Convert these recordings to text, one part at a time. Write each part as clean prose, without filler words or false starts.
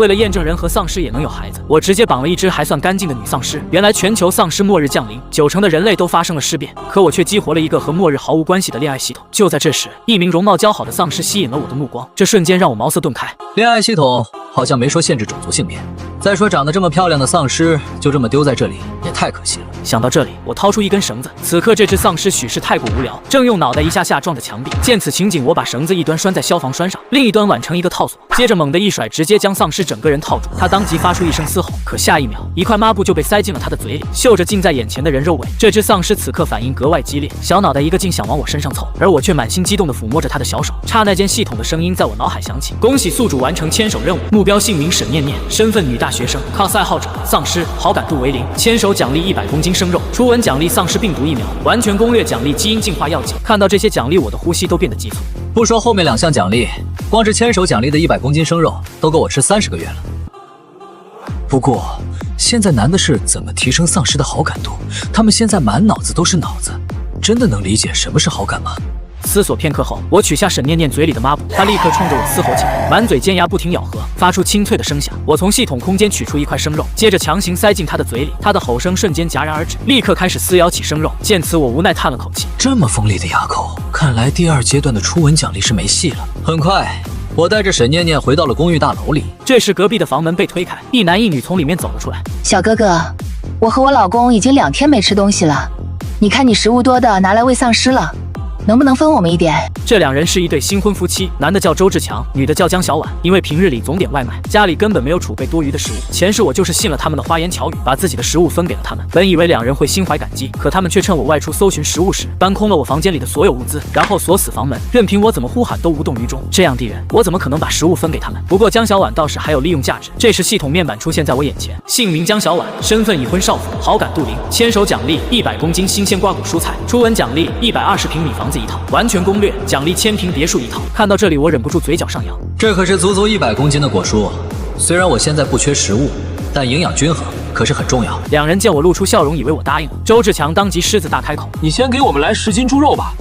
为了验证人和丧尸也能有孩子，我直接绑了一只还算干净的女丧尸。原来全球丧尸末日降临，90%的人类都发生了尸变，可我却激活了一个和末日毫无关系的恋爱系统。就在这时，一名容貌姣好的丧尸吸引了我的目光，这瞬间让我茅塞顿开。恋爱系统好像没说限制种族性别。再说长得这么漂亮的丧尸就这么丢在这里，也太可惜了。想到这里，我掏出一根绳子。此刻这只丧尸许是太过无聊，正用脑袋一下下撞着墙壁。见此情景，我把绳子一端拴在消防栓上，另一端挽成一个套索，接着猛地一甩，直接将丧尸整个人套住。他当即发出一声嘶吼，可下一秒，一块抹布就被塞进了他的嘴里，嗅着近在眼前的人肉味。这只丧尸此刻反应格外激烈，小脑袋一个劲想往我身上凑，而我却满心激动地抚摸着他的小手。刹那间，系统的声音在我脑海响起：恭喜宿主完成牵手任务，目标姓名沈念念，身份女大学生，cos爱好者丧尸，好感度为0，牵手奖励100公斤生肉，初吻奖励丧尸病毒疫苗，完全攻略奖励基因进化药剂。看到这些奖励，我的呼吸都变得急促。不说后面2项奖励，光是牵手奖励的100公斤生肉都够我吃30个月了。不过现在难的是怎么提升丧尸的好感度，他们现在满脑子都是脑子，真的能理解什么是好感吗？思索片刻后，我取下沈念念嘴里的抹布，她立刻冲着我嘶吼起来，满嘴尖牙不停咬合，发出清脆的声响。我从系统空间取出一块生肉，接着强行塞进她的嘴里，她的吼声瞬间戛然而止，立刻开始撕咬起生肉。见此，我无奈叹了口气，这么锋利的牙口，看来第2阶段的初吻奖励是没戏了。很快，我带着沈念念回到了公寓大楼里。这时，隔壁的房门被推开，一男一女从里面走了出来。小哥哥，我和我老公已经2天没吃东西了，你看你食物多的拿来喂丧尸了，能不能分我们一点？这2人是一对新婚夫妻，男的叫周志强，女的叫江小婉。因为平日里总点外卖，家里根本没有储备多余的食物。前世我就是信了他们的花言巧语，把自己的食物分给了他们。本以为2人会心怀感激，可他们却趁我外出搜寻食物时，搬空了我房间里的所有物资，然后锁死房门，任凭我怎么呼喊都无动于衷。这样的人，我怎么可能把食物分给他们？不过江小婉倒是还有利用价值。这时系统面板出现在我眼前，姓名江小婉，身份已婚少妇，好感度0，牵手奖励100公斤新鲜瓜果蔬菜，初吻奖励120平米房子一套，完全攻略奖励1000平别墅一套。看到这里，我忍不住嘴角上扬。这可是足足100公斤的果蔬，虽然我现在不缺食物，但营养均衡可是很重要。2人见我露出笑容，以为我答应了。周志强当即狮子大开口：“你先给我们来10斤猪肉吧，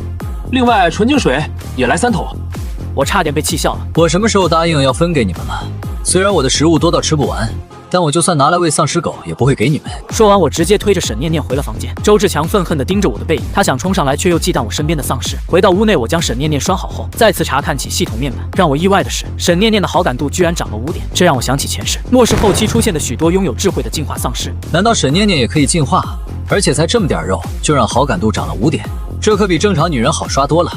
另外纯净水也来3桶。”我差点被气笑了。我什么时候答应要分给你们了？虽然我的食物多到吃不完，但我就算拿来喂丧尸狗，也不会给你们。说完，我直接推着沈念念回了房间。周志强愤恨地盯着我的背影，他想冲上来，却又忌惮我身边的丧尸。回到屋内，我将沈念念拴好后，再次查看起系统面板。让我意外的是，沈念念的好感度居然涨了5点，这让我想起前世末世后期出现的许多拥有智慧的进化丧尸。难道沈念念也可以进化？而且才这么点肉，就让好感度涨了5点，这可比正常女人好刷多了。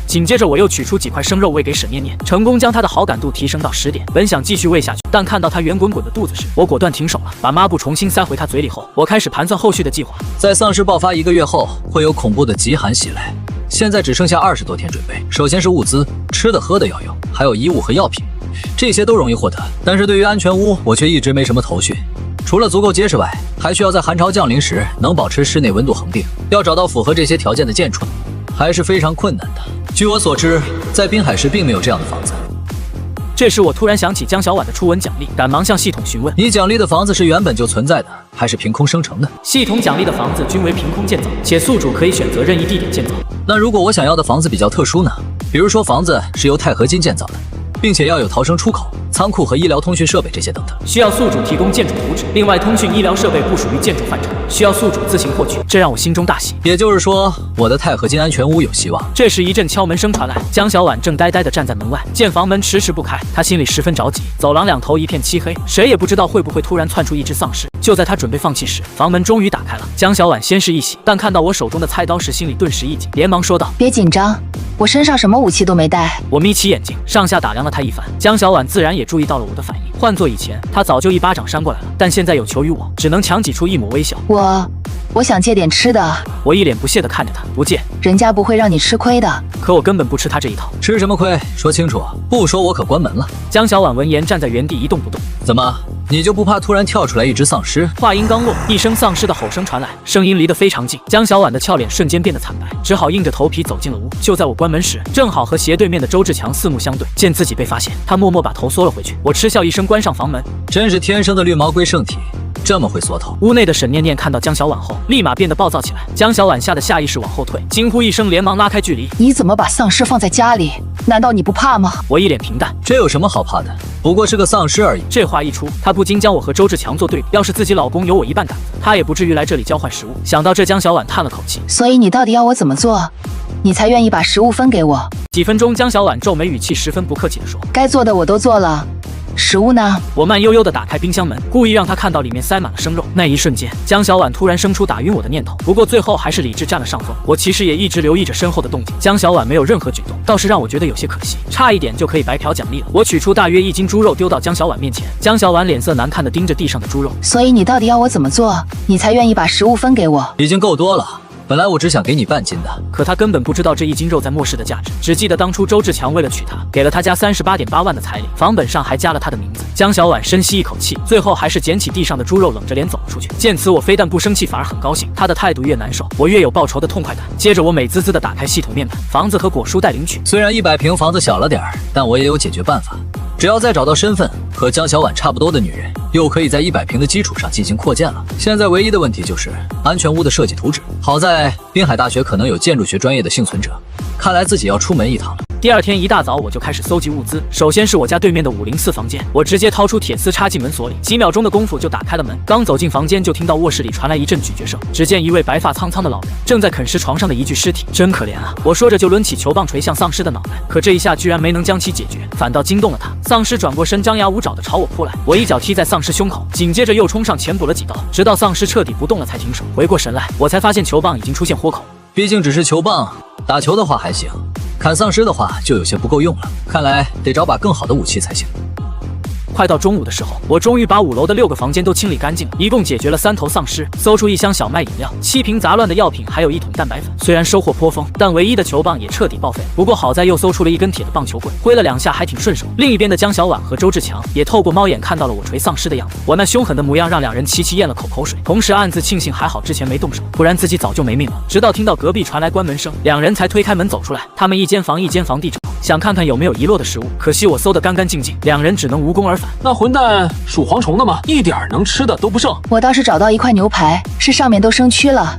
紧接着，我又取出几块生肉喂给沈念念，成功将她的好感度提升到10点。本想继续喂下去，但看到她圆滚滚的肚子时，我果断停手了。把抹布重新塞回她嘴里后，我开始盘算后续的计划。在丧尸爆发1个月后，会有恐怖的极寒袭来。现在只剩下20多天准备。首先是物资，吃的喝的要有，还有衣物和药品，这些都容易获得。但是对于安全屋，我却一直没什么头绪。除了足够结实外，还需要在寒潮降临时能保持室内温度恒定。要找到符合这些条件的建筑，还是非常困难的。据我所知，在滨海市并没有这样的房子。这时我突然想起江小婉的初吻奖励，赶忙向系统询问：你奖励的房子是原本就存在的，还是凭空生成的？系统奖励的房子均为凭空建造，且宿主可以选择任意地点建造。那如果我想要的房子比较特殊呢？比如说房子是由钛合金建造的，并且要有逃生出口、仓库和医疗通讯设备这些等等，需要宿主提供建筑图纸。另外，通讯医疗设备不属于建筑范畴，需要宿主自行获取。这让我心中大喜。也就是说，我的钛合金安全屋有希望。这时一阵敲门声传来，江小婉正呆呆地站在门外，见房门迟迟不开，她心里十分着急。走廊两头一片漆黑，谁也不知道会不会突然窜出一只丧尸。就在她准备放弃时，房门终于打开了。江小婉先是一喜，但看到我手中的菜刀时，心里顿时一紧，连忙说道：“别紧张，我身上什么武器都没带。”我眯起眼睛，上下打量了她一番。江小婉自然也注意到了我的反应，换做以前，她早就一巴掌扇过来了，但现在有求于我，只能强挤出一抹微笑。我想借点吃的。我一脸不屑地看着她，不借，人家不会让你吃亏的。可我根本不吃她这一套。吃什么亏？说清楚，不说我可关门了。江小婉闻言站在原地一动不动。怎么，你就不怕突然跳出来一只丧尸？话音刚落，一声丧尸的吼声传来，声音离得非常近。江小婉的俏脸瞬间变得惨白，只好硬着头皮走进了屋。就在我关门时，正好和斜对面的周志强四目相对，见自己被发现，他默默把头缩了回去。我嗤笑一声，关上房门。真是天生的绿毛龟圣体，这么会缩头。屋内的沈念念看到江小婉后，立马变得暴躁起来。江小婉吓得下意识往后退，惊呼一声，连忙拉开距离。你怎么把丧尸放在家里？难道你不怕吗？我一脸平淡，这有什么好怕的？不过是个丧尸而已。这话一出，她不禁将我和周志强做对比。要是自己老公有我一半胆子，她也不至于来这里交换食物。想到这，江小婉叹了口气。所以你到底要我怎么做，你才愿意把食物分给我？几分钟，江小婉皱眉，语气十分不客气地说：“该做的我都做了。食物呢？”我慢悠悠地打开冰箱门，故意让她看到里面塞满了生肉。那一瞬间，江小婉突然生出打晕我的念头。不过最后还是理智占了上风。我其实也一直留意着身后的动静，江小婉没有任何举动，倒是让我觉得有些可惜，差一点就可以白嫖奖励了。我取出大约1斤猪肉丢到江小婉面前，江小婉脸色难看地盯着地上的猪肉。所以你到底要我怎么做，你才愿意把食物分给我？已经够多了。本来我只想给你半斤的，可他根本不知道这1斤肉在末世的价值，只记得当初周志强为了娶她，给了他家38.8万的彩礼，房本上还加了他的名字。江小婉深吸一口气，最后还是捡起地上的猪肉，冷着脸走了出去。见此，我非但不生气，反而很高兴。他的态度越难受，我越有报仇的痛快感。接着，我美滋滋地打开系统面板，房子和果蔬带领取。虽然100平房子小了点儿，但我也有解决办法。只要再找到身份和江小婉差不多的女人，又可以在100平的基础上进行扩建了。现在唯一的问题就是安全屋的设计图纸。好在滨海大学可能有建筑学专业的幸存者，看来自己要出门一趟了。第二天一大早我就开始搜集物资，首先是我家对面的504房间，我直接掏出铁丝插进门锁里，几秒钟的功夫就打开了门。刚走进房间，就听到卧室里传来一阵咀嚼声，只见一位白发苍苍的老人正在啃食床上的一具尸体，真可怜啊！我说着就抡起球棒捶向丧尸的脑袋，可这一下居然没能将其解决，反倒惊动了他。丧尸转过身，张牙舞爪地朝我扑来，我一脚踢在丧尸胸口，紧接着又冲上前补了几刀，直到丧尸彻底不动了才停手。回过神来，我才发现球棒已经出现豁口。毕竟只是球棒，打球的话还行，砍丧尸的话就有些不够用了，看来得找把更好的武器才行。快到中午的时候，我终于把5楼的6个房间都清理干净了，一共解决了3头丧尸，搜出1箱小麦饮料、7瓶杂乱的药品，还有1桶蛋白粉。虽然收获颇丰，但唯一的球棒也彻底报废。不过好在又搜出了1根铁的棒球棍，挥了2下还挺顺手。另一边的江小婉和周志强也透过猫眼看到了我锤丧尸的样子，我那凶狠的模样让2人齐齐咽了口水，同时暗自庆幸还好之前没动手，不然自己早就没命了。直到听到隔壁传来关门声，2人才推开门走出来。他们一间房地找，想看看有没有遗落的食物，可惜我搜得干干净净，2人只能无功而返。那混蛋属蝗虫的吗？一点能吃的都不剩。我倒是找到1块牛排，是上面都生蛆了。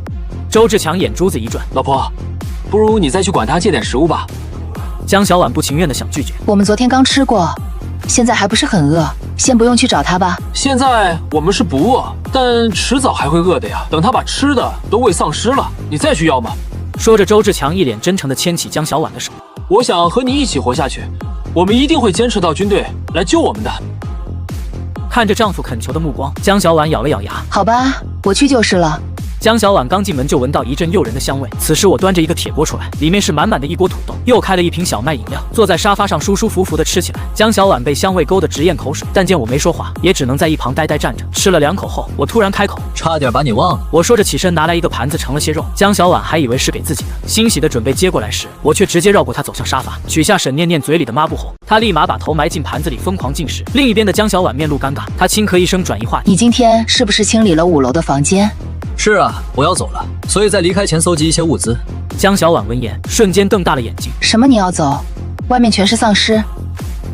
周志强眼珠子一转，老婆，不如你再去管他借点食物吧。江小婉不情愿地想拒绝，我们昨天刚吃过，现在还不是很饿，先不用去找他吧。现在我们是不饿，但迟早还会饿的呀。等他把吃的都喂丧尸了，你再去要吗？说着，周志强一脸真诚地牵起江小婉的手。我想和你一起活下去，我们一定会坚持到军队来救我们的。看着丈夫恳求的目光，江小婉咬了咬牙，好吧，我去就是了。江小婉刚进门就闻到一阵诱人的香味，此时我端着一个铁锅出来，里面是满满的一锅土豆，又开了1瓶小麦饮料，坐在沙发上舒舒服服地吃起来。江小婉被香味勾得直咽口水，但见我没说话，也只能在一旁呆呆站着。吃了2口后，我突然开口，差点把你忘了。我说着起身拿来一个盘子盛了些肉，江小婉还以为是给自己的，欣喜地准备接过来时，我却直接绕过她走向沙发，取下沈念念嘴里的抹布后，她立马把头埋进盘子里疯狂进食。另一边的江小婉面露尴尬，她轻咳一声转移话题，你今天是不是清理了5楼的房间？是啊，我要走了，所以在离开前搜集一些物资。江小婉闻言瞬间瞪大了眼睛，什么你要走？外面全是丧尸，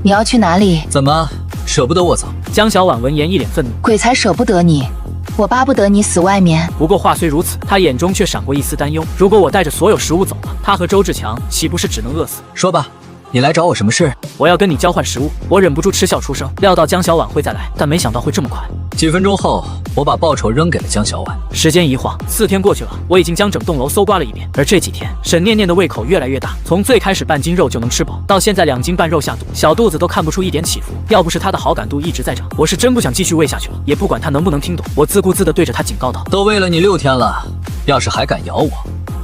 你要去哪里？怎么舍不得我走？江小婉闻言一脸愤怒，鬼才舍不得你，我巴不得你死外面。不过话虽如此，她眼中却闪过一丝担忧，如果我带着所有食物走了，她和周志强岂不是只能饿死？说吧，你来找我什么事？我要跟你交换食物。我忍不住嗤笑出声，料到江小婉会再来，但没想到会这么快。几分钟后，我把报酬扔给了江小婉。时间一晃，4天过去了，我已经将整栋楼搜刮了一遍。而这几天，沈念念的胃口越来越大，从最开始半斤肉就能吃饱，到现在2斤半肉下肚，小肚子都看不出一点起伏。要不是她的好感度一直在涨，我是真不想继续喂下去了。也不管她能不能听懂，我自顾自地对着她警告道：“都喂了你6天了，要是还敢咬我，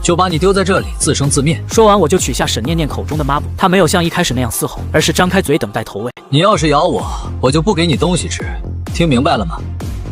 就把你丢在这里自生自灭。”说完，我就取下沈念念口中的抹布，她没有像一开始那样嘶吼，而是张开嘴等待投喂。你要是咬我，我就不给你东西吃，听明白了吗？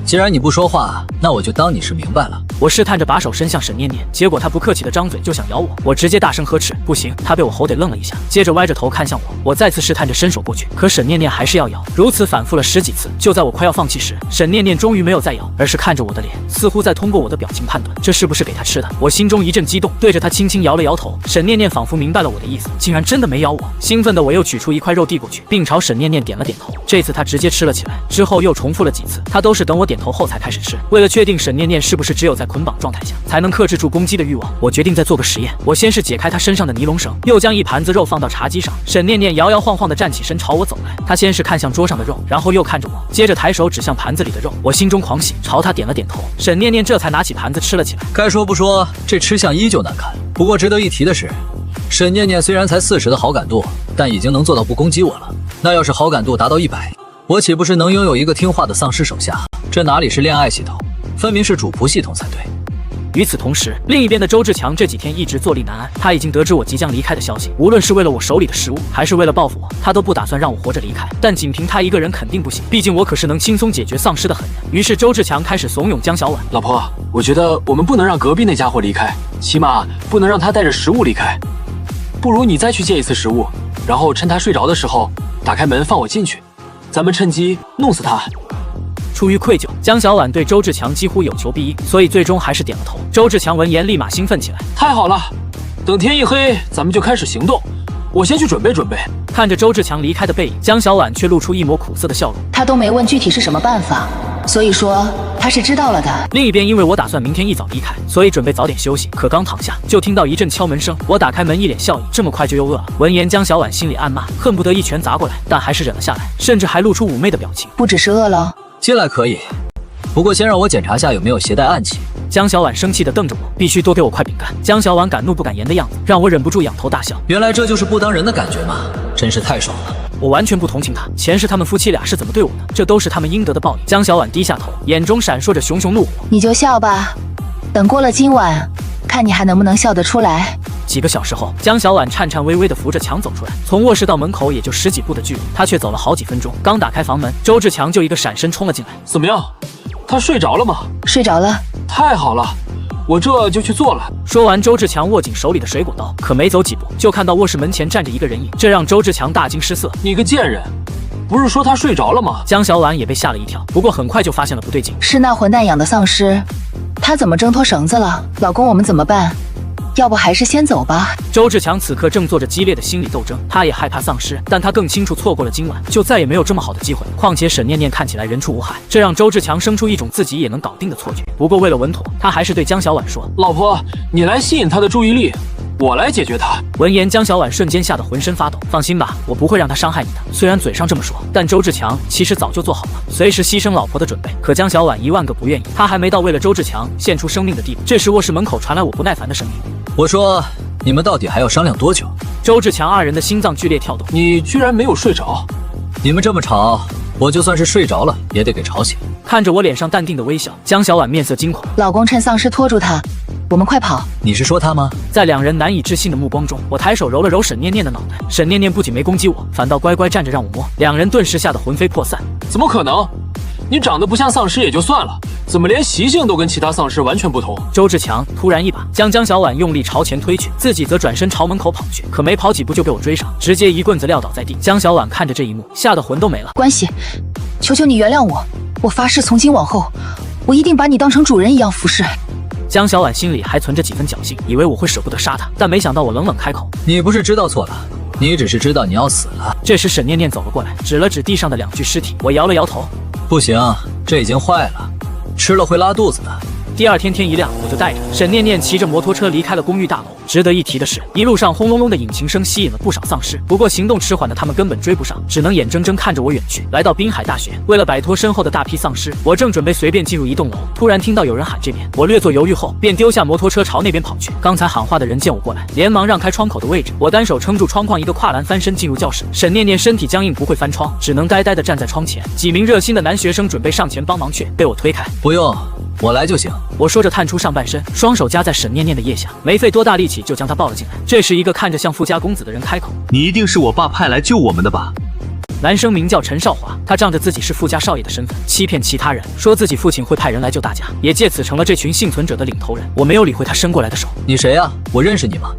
既然你不说话，那我就当你是明白了。我试探着把手伸向沈念念，结果她不客气的张嘴就想咬我，我直接大声呵斥，不行！她被我吼得愣了一下，接着歪着头看向我，我再次试探着伸手过去，可沈念念还是要咬，如此反复了10几次。就在我快要放弃时，沈念念终于没有再咬，而是看着我的脸，似乎在通过我的表情判断这是不是给她吃的。我心中一阵激动，对着她轻轻摇了摇头。沈念念仿佛明白了我的意思，竟然真的没咬我。兴奋的我又取出1块肉递过去，并朝沈念念点了点头。这次她直接吃了起来，之后又重复了几次，她都是等我点点头后才开始吃。为了确定沈念念是不是只有在捆绑状态下才能克制住攻击的欲望，我决定再做个实验。我先是解开她身上的尼龙绳，又将一盘子肉放到茶几上。沈念念摇摇晃晃地站起身朝我走来，她先是看向桌上的肉，然后又看着我，接着抬手指向盘子里的肉。我心中狂喜，朝她点了点头。沈念念这才拿起盘子吃了起来。该说不说，这吃相依旧难看。不过值得一提的是，沈念念虽然才40的好感度，但已经能做到不攻击我了。那要是好感度达到100，我岂不是能拥有一个听话的丧尸手下？这哪里是恋爱系统，分明是主仆系统才对。与此同时，另一边的周志强这几天一直坐立难安，他已经得知我即将离开的消息，无论是为了我手里的食物，还是为了报复我，他都不打算让我活着离开。但仅凭他一个人肯定不行，毕竟我可是能轻松解决丧尸的狠人。于是周志强开始怂恿江小婉：“老婆，我觉得我们不能让隔壁那家伙离开，起码不能让他带着食物离开。不如你再去借一次食物，然后趁他睡着的时候打开门放我进去，咱们趁机弄死他。”出于愧疚，江小婉对周志强几乎有求必应，所以最终还是点了头。周志强闻言立马兴奋起来：“太好了，等天一黑，咱们就开始行动。我先去准备准备。”看着周志强离开的背影，江小婉却露出一抹苦涩的笑容。他都没问具体是什么办法，所以说他是知道了的。另一边，因为我打算明天一早离开，所以准备早点休息。可刚躺下，就听到一阵敲门声。我打开门，一脸笑意，这么快就又饿了。闻言，江小婉心里暗骂，恨不得一拳砸过来，但还是忍了下来，甚至还露出妩媚的表情。不只是饿了，进来可以，不过先让我检查下有没有携带暗器。江小婉生气地瞪着我，必须多给我块饼干。江小婉敢怒不敢言的样子，让我忍不住仰头大笑。原来这就是不当人的感觉吗？真是太爽了。我完全不同情他，前世他们夫妻俩是怎么对我的，这都是他们应得的报应。江小婉低下头，眼中闪烁着熊熊怒火。你就笑吧，等过了今晚，看你还能不能笑得出来。几个小时后，江小婉颤颤巍巍地扶着墙走出来，从卧室到门口也就10几步的距离，她却走了好几分钟。刚打开房门，周志强就一个闪身冲了进来。怎么样？他睡着了吗？睡着了。太好了，我这就去做了。说完，周志强握紧手里的水果刀，可没走几步，就看到卧室门前站着一个人影，这让周志强大惊失色。你个贱人，不是说他睡着了吗？江小婉也被吓了一跳，不过很快就发现了不对劲。是那混蛋养的丧尸，他怎么挣脱绳子了？老公，我们怎么办？要不还是先走吧。周志强此刻正做着激烈的心理斗争，他也害怕丧尸，但他更清楚错过了今晚就再也没有这么好的机会。况且沈念念看起来人畜无害，这让周志强生出一种自己也能搞定的错觉。不过为了稳妥，他还是对江小婉说：“老婆，你来吸引他的注意力，我来解决他。”闻言，江小婉瞬间吓得浑身发抖。放心吧，我不会让他伤害你的。虽然嘴上这么说，但周志强其实早就做好了随时牺牲老婆的准备。可江小婉1万个不愿意，他还没到为了周志强献出生命的地步。这时，卧室门口传来我不耐烦的声音：“我说，你们到底还要商量多久？”周志强2人的心脏剧烈跳动。你居然没有睡着？你们这么吵，我就算是睡着了也得给吵醒。看着我脸上淡定的微笑，江小婉面色惊恐。老公，趁丧尸拖住他，我们快跑！你是说他吗？在2人难以置信的目光中，我抬手揉了揉沈念念的脑袋。沈念念不仅没攻击我，反倒乖乖站着让我摸。2人顿时吓得魂飞魄散。怎么可能？你长得不像丧尸也就算了，怎么连习性都跟其他丧尸完全不同？周志强突然一把将江小婉用力朝前推去，自己则转身朝门口跑去，可没跑几步就被我追上，直接一棍子撂倒在地。江小婉看着这一幕，吓得魂都没了。关系，求求你原谅我，我发誓从今往后，我一定把你当成主人一样服侍。江小婉心里还存着几分侥幸，以为我会舍不得杀她，但没想到我冷冷开口：“你不是知道错了，你只是知道你要死了。”这时沈念念走了过来，指了指地上的2具尸体。我摇了摇头：“不行，这已经坏了，吃了会拉肚子的。”第2天天一亮，我就带着沈念念骑着摩托车离开了公寓大楼。值得一提的是，一路上轰隆隆的引擎声吸引了不少丧尸，不过行动迟缓的他们根本追不上，只能眼睁睁看着我远去。来到滨海大学，为了摆脱身后的大批丧尸，我正准备随便进入一栋楼，突然听到有人喊这边。我略作犹豫后，便丢下摩托车朝那边跑去。刚才喊话的人见我过来，连忙让开窗口的位置。我单手撑住窗框，一个跨栏翻身进入教室。沈念念身体僵硬，不会翻窗，只能呆呆地站在窗前。几名热心的男学生准备上前帮忙，却被我推开。不用，我来就行。我说着探出上半身，双手夹在沈念念的腋下，没费多大力气就将她抱了进来。这时，一个看着像富家公子的人开口：“你一定是我爸派来救我们的吧？”男生名叫陈少华，他仗着自己是富家少爷的身份，欺骗其他人，说自己父亲会派人来救大家，也借此成了这群幸存者的领头人。我没有理会他伸过来的手。你谁呀？我认识你吗？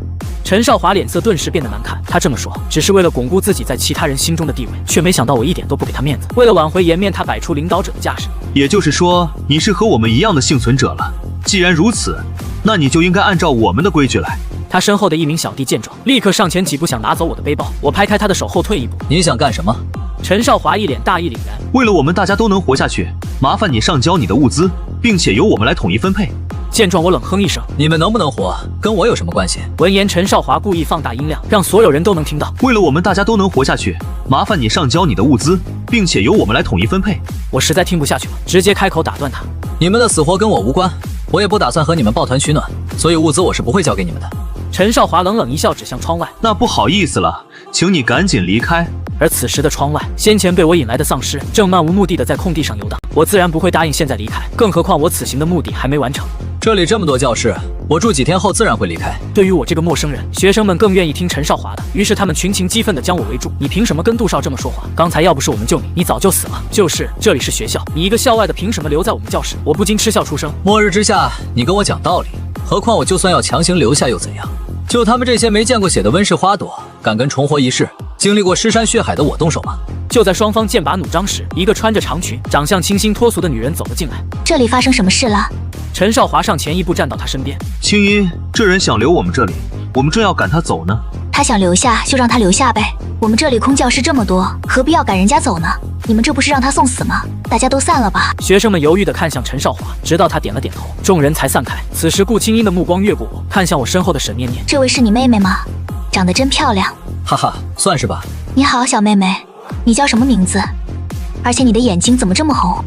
陈少华脸色顿时变得难看，他这么说只是为了巩固自己在其他人心中的地位，却没想到我一点都不给他面子。为了挽回颜面，他摆出领导者的架势。也就是说，你是和我们一样的幸存者了。既然如此，那你就应该按照我们的规矩来。他身后的一名小弟见状，立刻上前几步想拿走我的背包，我拍开他的手后退一步。你想干什么？陈少华一脸大义凛然。为了我们大家都能活下去，麻烦你上交你的物资，并且由我们来统一分配。见状，我冷哼一声：“你们能不能活，跟我有什么关系？”闻言，陈少华故意放大音量，让所有人都能听到。为了我们大家都能活下去，麻烦你上交你的物资，并且由我们来统一分配。我实在听不下去了，直接开口打断他：“你们的死活跟我无关，我也不打算和你们抱团取暖，所以物资我是不会交给你们的。”陈少华冷冷一笑，指向窗外：“那不好意思了，请你赶紧离开。”而此时的窗外，先前被我引来的丧尸正漫无目的的在空地上游荡。我自然不会答应现在离开，更何况我此行的目的还没完成。这里这么多教室，我住几天后自然会离开。对于我这个陌生人，学生们更愿意听陈少华的，于是他们群情激愤地将我围住。你凭什么跟杜少这么说话？刚才要不是我们救你，你早就死了。就是这里是学校，你一个校外的凭什么留在我们教室？我不禁嗤笑出声。末日之下，你跟我讲道理，何况我就算要强行留下又怎样？就他们这些没见过血的温室花朵，敢跟重活一世、经历过尸山血海的我动手吗？就在双方剑拔弩张时，一个穿着长裙、长相清新脱俗的女人走了进来。这里发生什么事了？陈少华上前一步站到她身边。青音，这人想留我们这里，我们正要赶他走呢。他想留下就让他留下呗，我们这里空教室这么多，何必要赶人家走呢？你们这不是让他送死吗？大家都散了吧。学生们犹豫地看向陈少华，直到他点了点头，众人才散开。此时顾青音的目光越过我，看向我身后的沈念念。这位是你妹妹吗？长得真漂亮。哈哈，算是吧。你好，小妹妹，你叫什么名字？而且你的眼睛怎么这么红？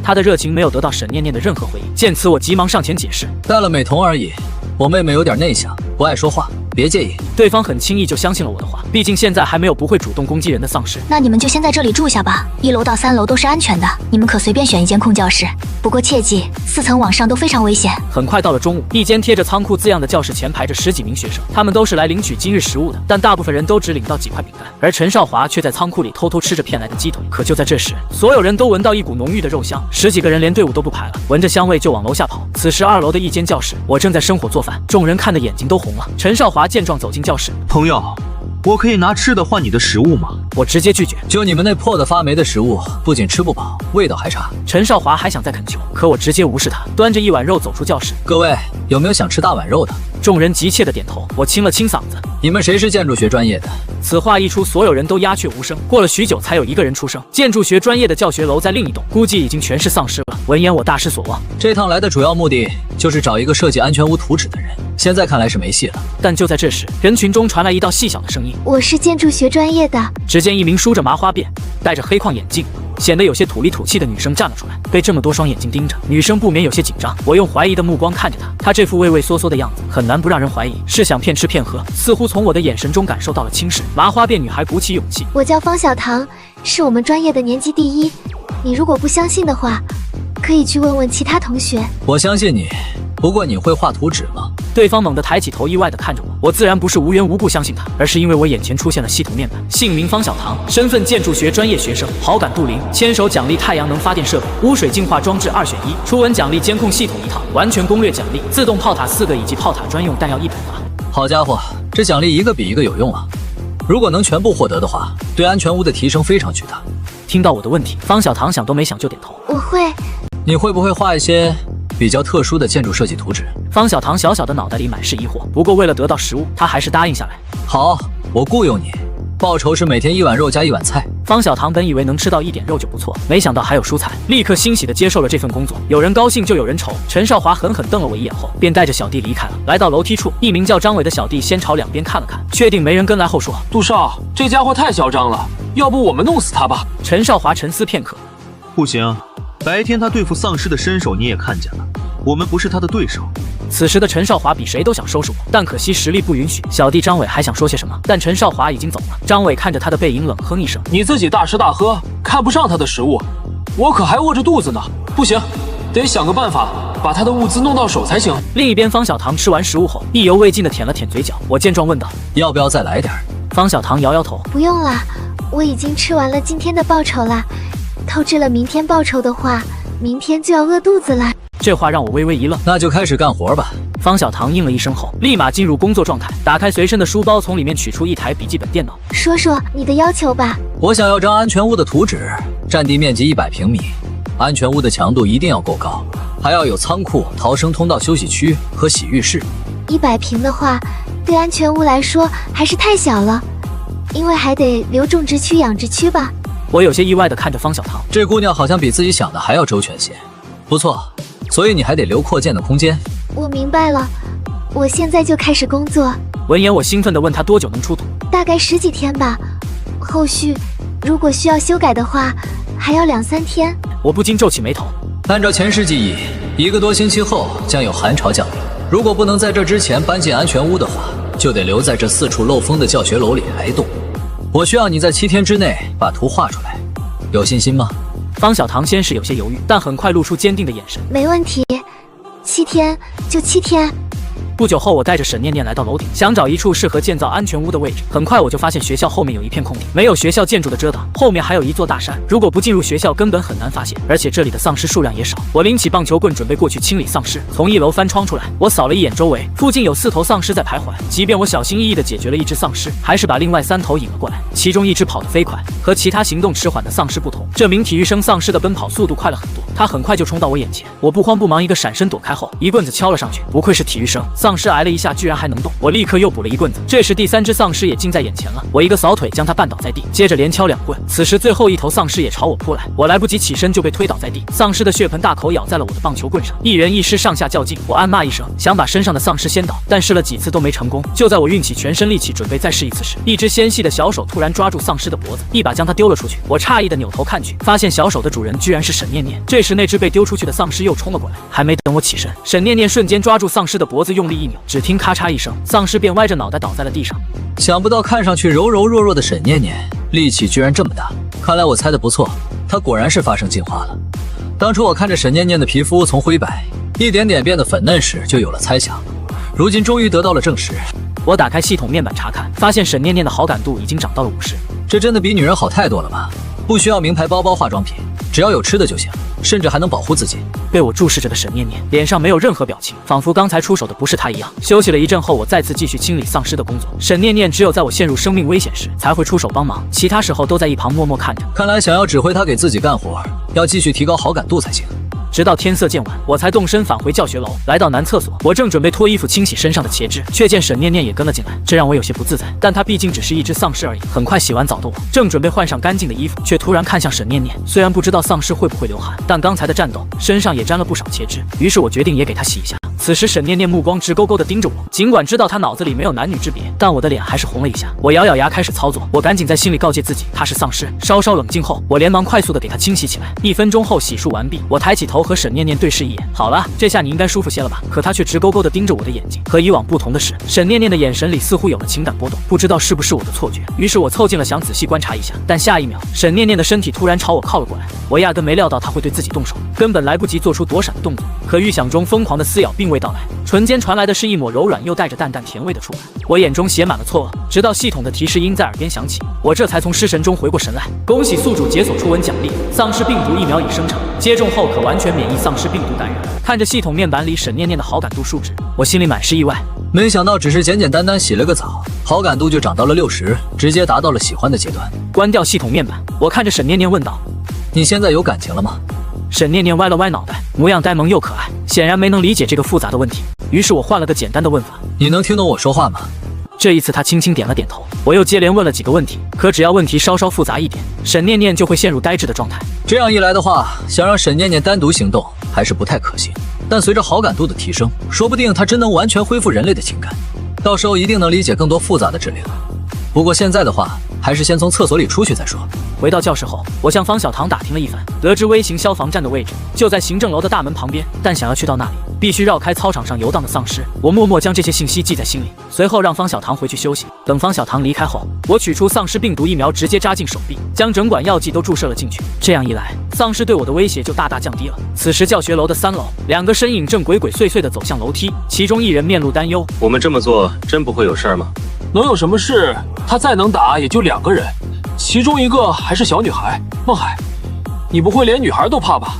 他的热情没有得到沈念念的任何回应。见此，我急忙上前解释：戴了美瞳而已，我妹妹有点内向，不爱说话，别介意。对方很轻易就相信了我的话，毕竟现在还没有不会主动攻击人的丧尸。那你们就先在这里住下吧，1楼到3楼都是安全的，你们可随便选一间空教室。不过切记，4层往上都非常危险。很快到了中午，一间贴着仓库字样的教室前排着10几名学生，他们都是来领取今日食物的，但大部分人都只领到几块饼干，而陈少华却在仓库里偷偷吃着骗来的鸡腿。可就在这时，所有人都闻到一股浓郁的肉香，10几个人连队伍都不排了，闻着香味就往楼下跑。此时2楼的一间教室，我正在生火做饭，众人看得眼睛都红了。陈少华见状走进教室，朋友，我可以拿吃的换你的食物吗？我直接拒绝。就你们那破的发霉的食物，不仅吃不饱，味道还差。陈少华还想再恳求，可我直接无视他，端着一碗肉走出教室。各位有没有想吃大碗肉的？众人急切的点头。我清了清嗓子：你们谁是建筑学专业的？此话一出，所有人都鸦雀无声。过了许久，才有一个人出声：建筑学专业的教学楼在另一栋，估计已经全是丧尸了。闻言，我大失所望。这趟来的主要目的就是找一个设计安全屋图纸的人，现在看来是没戏了。但就在这时，人群中传来一道细小的声音：我是建筑学专业的。只见一名梳着麻花辫、戴着黑框眼镜、显得有些土里土气的女生站了出来。被这么多双眼睛盯着，女生不免有些紧张。我用怀疑的目光看着她，她这副畏畏缩缩的样子，很难不让人怀疑是想骗吃骗喝。似乎从我的眼神中感受到了轻视。麻花辫女孩鼓起勇气：我叫方小棠，是我们专业的年级第1。你如果不相信的话，可以去问问其他同学。我相信你，不过你会画图纸吗？对方猛地抬起头，意外地看着我。我自然不是无缘无故相信他，而是因为我眼前出现了系统面板，姓名方小棠，身份建筑学专业学生，好感度0，牵手奖励太阳能发电设备、污水净化装置2选1，初吻奖励监控系统1套，完全攻略奖励自动炮塔4个以及炮塔专用弹药100发。好家伙，这奖励一个比一个有用啊！如果能全部获得的话，对安全屋的提升非常巨大。听到我的问题，方小棠想都没想就点头。我会。你会不会画一些比较特殊的建筑设计图纸？方小棠小小的脑袋里满是疑惑，不过为了得到食物，她还是答应下来。好，我雇佣你，报酬是每天1碗肉加1碗菜。方小棠本以为能吃到一点肉就不错，没想到还有蔬菜，立刻欣喜地接受了这份工作。有人高兴就有人愁。陈少华狠狠瞪了我一眼后，便带着小弟离开了。来到楼梯处，一名叫张伟的小弟先朝两边看了看，确定没人跟来后说：杜少，这家伙太嚣张了，要不我们弄死他吧？陈少华沉思片刻，不行，白天他对付丧尸的身手你也看见了，我们不是他的对手。此时的陈少华比谁都想收拾我，但可惜实力不允许。小弟张伟还想说些什么，但陈少华已经走了。张伟看着他的背影冷哼一声：你自己大吃大喝，看不上他的食物，我可还饿着肚子呢。不行，得想个办法把他的物资弄到手才行。另一边，方小棠吃完食物后，意犹未尽地舔了舔嘴角。我见状问道：要不要再来点？方小棠摇摇头：不用啦，我已经吃完了今天的报酬啦。透支了明天报酬的话，明天就要饿肚子了。这话让我微微一愣。那就开始干活吧。方小棠应了一声后，立马进入工作状态，打开随身的书包，从里面取出一台笔记本电脑。说说你的要求吧。我想要张安全屋的图纸，占地面积100平米，安全屋的强度一定要够高，还要有仓库、逃生通道、休息区和洗浴室。100平的话，对安全屋来说还是太小了，因为还得留种植区、养殖区吧。我有些意外地看着方小棠，这姑娘好像比自己想的还要周全些。不错，所以你还得留扩建的空间。我明白了，我现在就开始工作。闻言，我兴奋地问她多久能出土，大概10几天吧。后续如果需要修改的话，还要2、3天。我不禁皱起眉头。按照前世记忆，1个多星期后将有寒潮降临。如果不能在这之前搬进安全屋的话，就得留在这4处漏风的教学楼里挨冻。我需要你在7天之内把图画出来，有信心吗？方小棠先是有些犹豫，但很快露出坚定的眼神。没问题，7天就7天。不久后，我带着沈念念来到楼顶，想找一处适合建造安全屋的位置。很快我就发现学校后面有一片空地，没有学校建筑的遮挡，后面还有一座大山。如果不进入学校，根本很难发现。而且这里的丧尸数量也少。我拎起棒球棍准备过去清理丧尸。从1楼翻窗出来，我扫了一眼周围，附近有4头丧尸在徘徊。即便我小心翼翼地解决了1只丧尸，还是把另外3头引了过来。其中1只跑得飞快，和其他行动迟缓的丧尸不同，这名体育生丧尸的奔跑速度快了很多。他很快就冲到我眼前，我不慌不忙一个闪身躲开后，一棍子敲了上去。不愧是体育生，丧尸挨了一下居然还能动，我立刻又补了一棍子。这时第3只丧尸也近在眼前了，我一个扫腿将他绊倒在地，接着连敲2棍。此时最后1头丧尸也朝我扑来，我来不及起身就被推倒在地，丧尸的血盆大口咬在了我的棒球棍上，一人一尸上下较劲。我暗骂一声，想把身上的丧尸先倒，但试了几次都没成功。就在我运起全身力气准备再试一次时，一只纤细的小手突然抓住丧尸的脖子，一把将他丢了出去。我诧异的扭头看去，发现小手的主人居然是沈念念。这时那只被丢出去的丧尸又冲了过来，还没等我起身，沈念念瞬间抓住丧尸的脖子用力一扭，只听咔嚓一声，丧尸便歪着脑袋倒在了地上。想不到看上去柔柔弱弱的沈念念，力气居然这么大。看来我猜的不错，她果然是发生进化了。当初我看着沈念念的皮肤从灰白一点点变得粉嫩时，就有了猜想，如今终于得到了证实。我打开系统面板查看，发现沈念念的好感度已经涨到了50，这真的比女人好太多了吧？不需要名牌包包、化妆品，只要有吃的就行，甚至还能保护自己。被我注视着的沈念念脸上没有任何表情，仿佛刚才出手的不是她一样。休息了一阵后，我再次继续清理丧尸的工作。沈念念只有在我陷入生命危险时才会出手帮忙，其他时候都在一旁默默看着。看来想要指挥她给自己干活，要继续提高好感度才行。直到天色渐晚，我才动身返回教学楼。来到男厕所，我正准备脱衣服清洗身上的茄汁，却见沈念念也跟了进来，这让我有些不自在。但她毕竟只是一只丧尸而已。很快洗完澡的我，正准备换上干净的衣服，却突然看向沈念念。虽然不知道丧尸会不会流汗，但刚才的战斗身上也沾了不少茄汁，于是我决定也给她洗一下。此时沈念念目光直勾勾地盯着我，尽管知道她脑子里没有男女之别，但我的脸还是红了一下。我咬咬牙开始操作，我赶紧在心里告诫自己，她是丧尸。稍稍冷静后，我连忙快速地给她清洗起来。1分钟后洗漱完毕，我抬起头和沈念念对视一眼。好了，这下你应该舒服些了吧？可她却直勾勾地盯着我的眼睛。和以往不同的是，沈念念的眼神里似乎有了情感波动，不知道是不是我的错觉。于是我凑近了想仔细观察一下，但下一秒，沈念念的身体突然朝我靠了过来。我压根没料到她会对自己动手，根本来不及做出躲闪的动作。可预想中疯狂的撕咬并未到来，唇间传来的是一抹柔软又带着淡淡甜味的触感。我眼中写满了错愕，直到系统的提示音在耳边响起，我这才从失神中回过神来。恭喜宿主解锁初吻奖励，丧尸病毒疫苗已生成，接种后可完全免疫丧尸病毒感染。看着系统面板里沈念念的好感度数值，我心里满是意外。没想到只是简简单单洗了个澡，好感度就涨到了60，直接达到了喜欢的阶段。关掉系统面板，我看着沈念念问道：“你现在有感情了吗？”沈念念歪了歪脑袋，模样呆萌又可爱，显然没能理解这个复杂的问题。于是我换了个简单的问法：“你能听懂我说话吗？”这一次他轻轻点了点头。我又接连问了几个问题，可只要问题稍稍复杂一点，沈念念就会陷入呆滞的状态。这样一来的话，想让沈念念单独行动还是不太可行。但随着好感度的提升，说不定她真能完全恢复人类的情感，到时候一定能理解更多复杂的指令。不过现在的话，还是先从厕所里出去再说。回到教室后，我向方小棠打听了一番，得知微型消防站的位置就在行政楼的大门旁边，但想要去到那里，必须绕开操场上游荡的丧尸。我默默将这些信息记在心里，随后让方小棠回去休息。等方小棠离开后，我取出丧尸病毒疫苗，直接扎进手臂，将整管药剂都注射了进去。这样一来，丧尸对我的威胁就大大降低了。此时教学楼的3楼，2个身影正鬼鬼祟祟地走向楼梯，其中一人面露担忧：“我们这么做真不会有事吗？”能有什么事？他再能打也就2个人，其中一个还是小女孩。孟海，你不会连女孩都怕吧？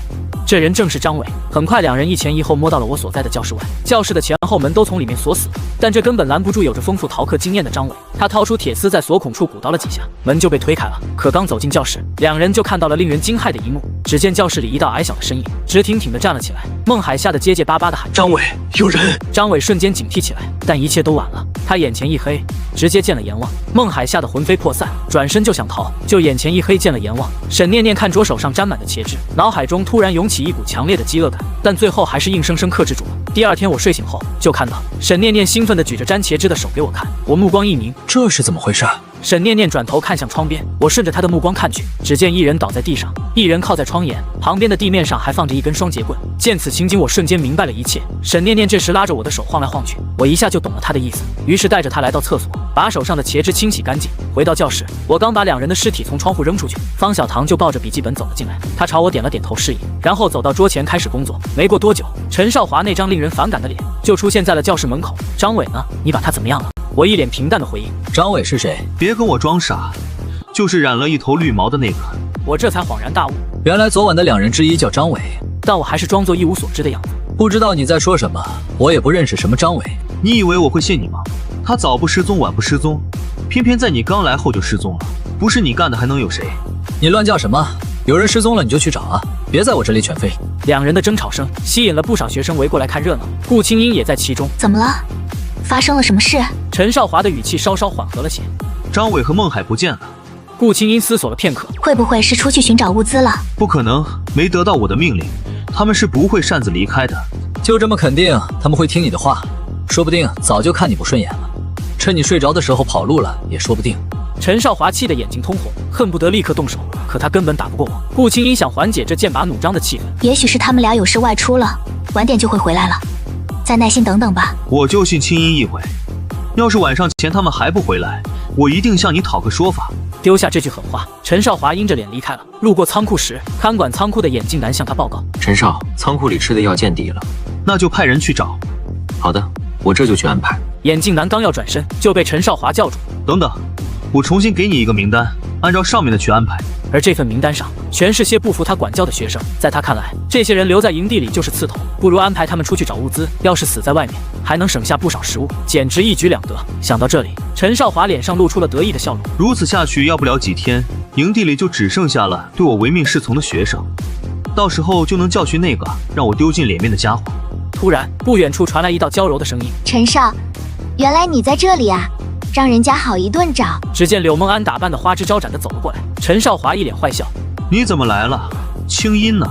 这人正是张伟。很快，两人一前一后摸到了我所在的教室外。教室的前后门都从里面锁死了，但这根本拦不住有着丰富逃课经验的张伟。他掏出铁丝，在锁孔处鼓捣了几下，门就被推开了。可刚走进教室，两人就看到了令人惊骇的一幕。只见教室里一道矮小的身影直挺挺地站了起来。孟海吓得结结巴巴地喊：“张伟，有人！”张伟瞬间警惕起来，但一切都晚了。他眼前一黑，直接见了阎王。孟海吓得魂飞魄散，转身就想逃，就眼前一黑，见了阎王。沈念念看着手上沾满的茄汁，脑海中突然涌起一股强烈的饥饿感，但最后还是硬生生克制住了。第二天我睡醒后，就看到沈念念兴奋地举着沾茄汁的手给我看，我目光一凝，这是怎么回事？沈念念转头看向窗边，我顺着她的目光看去，只见一人倒在地上，一人靠在窗沿，旁边的地面上还放着一根双节棍。见此情景，我瞬间明白了一切。沈念念这时拉着我的手晃来晃去，我一下就懂了她的意思，于是带着她来到厕所，把手上的茄汁清洗干净。回到教室，我刚把两人的尸体从窗户扔出去，方小棠就抱着笔记本走了进来，她朝我点了点头示意，然后走到桌前开始工作。没过多久，陈少华那张令人反感的脸就出现在了教室门口。张伟呢？你把他怎么样了？我一脸平淡的回应。张伟是谁？别跟我装傻，就是染了一头绿毛的那个。我这才恍然大悟，原来昨晚的两人之一叫张伟，但我还是装作一无所知的样子。不知道你在说什么，我也不认识什么张伟。你以为我会信你吗？他早不失踪晚不失踪，偏偏在你刚来后就失踪了，不是你干的还能有谁？你乱叫什么？有人失踪了你就去找啊，别在我这里犬吠。两人的争吵声吸引了不少学生围过来看热闹，顾青英也在其中。怎么了？发生了什么事？陈少华的语气稍稍缓和了些。张伟和孟海不见了。顾青英思索了片刻，会不会是出去寻找物资了？不可能，没得到我的命令，他们是不会擅自离开的。就这么肯定他们会听你的话？说不定早就看你不顺眼了，趁你睡着的时候跑路了也说不定。陈少华气得眼睛通红，恨不得立刻动手，可他根本打不过我。顾青英想缓解这剑拔弩张的气氛，也许是他们俩有事外出了，晚点就会回来了，再耐心等等吧。我就信青英一回，要是晚上前他们还不回来，我一定向你讨个说法。丢下这句狠话，陈少华阴着脸离开了。路过仓库时，看管仓库的眼镜男向他报告：“陈少，仓库里吃的药见底了。”那就派人去找。好的，我这就去安排。眼镜男刚要转身，就被陈少华叫住：“等等，我重新给你一个名单，按照上面的去安排。”而这份名单上全是些不服他管教的学生，在他看来，这些人留在营地里就是刺头，不如安排他们出去找物资。要是死在外面，还能省下不少食物，简直一举两得。想到这里，陈少华脸上露出了得意的笑容。如此下去，要不了几天，营地里就只剩下了对我唯命是从的学生，到时候就能教训那个让我丢尽脸面的家伙。突然，不远处传来一道娇柔的声音：“陈少，原来你在这里啊！让人家好一顿找。”只见柳梦安打扮的花枝招展的走了过来，陈少华一脸坏笑：“你怎么来了？青音呢？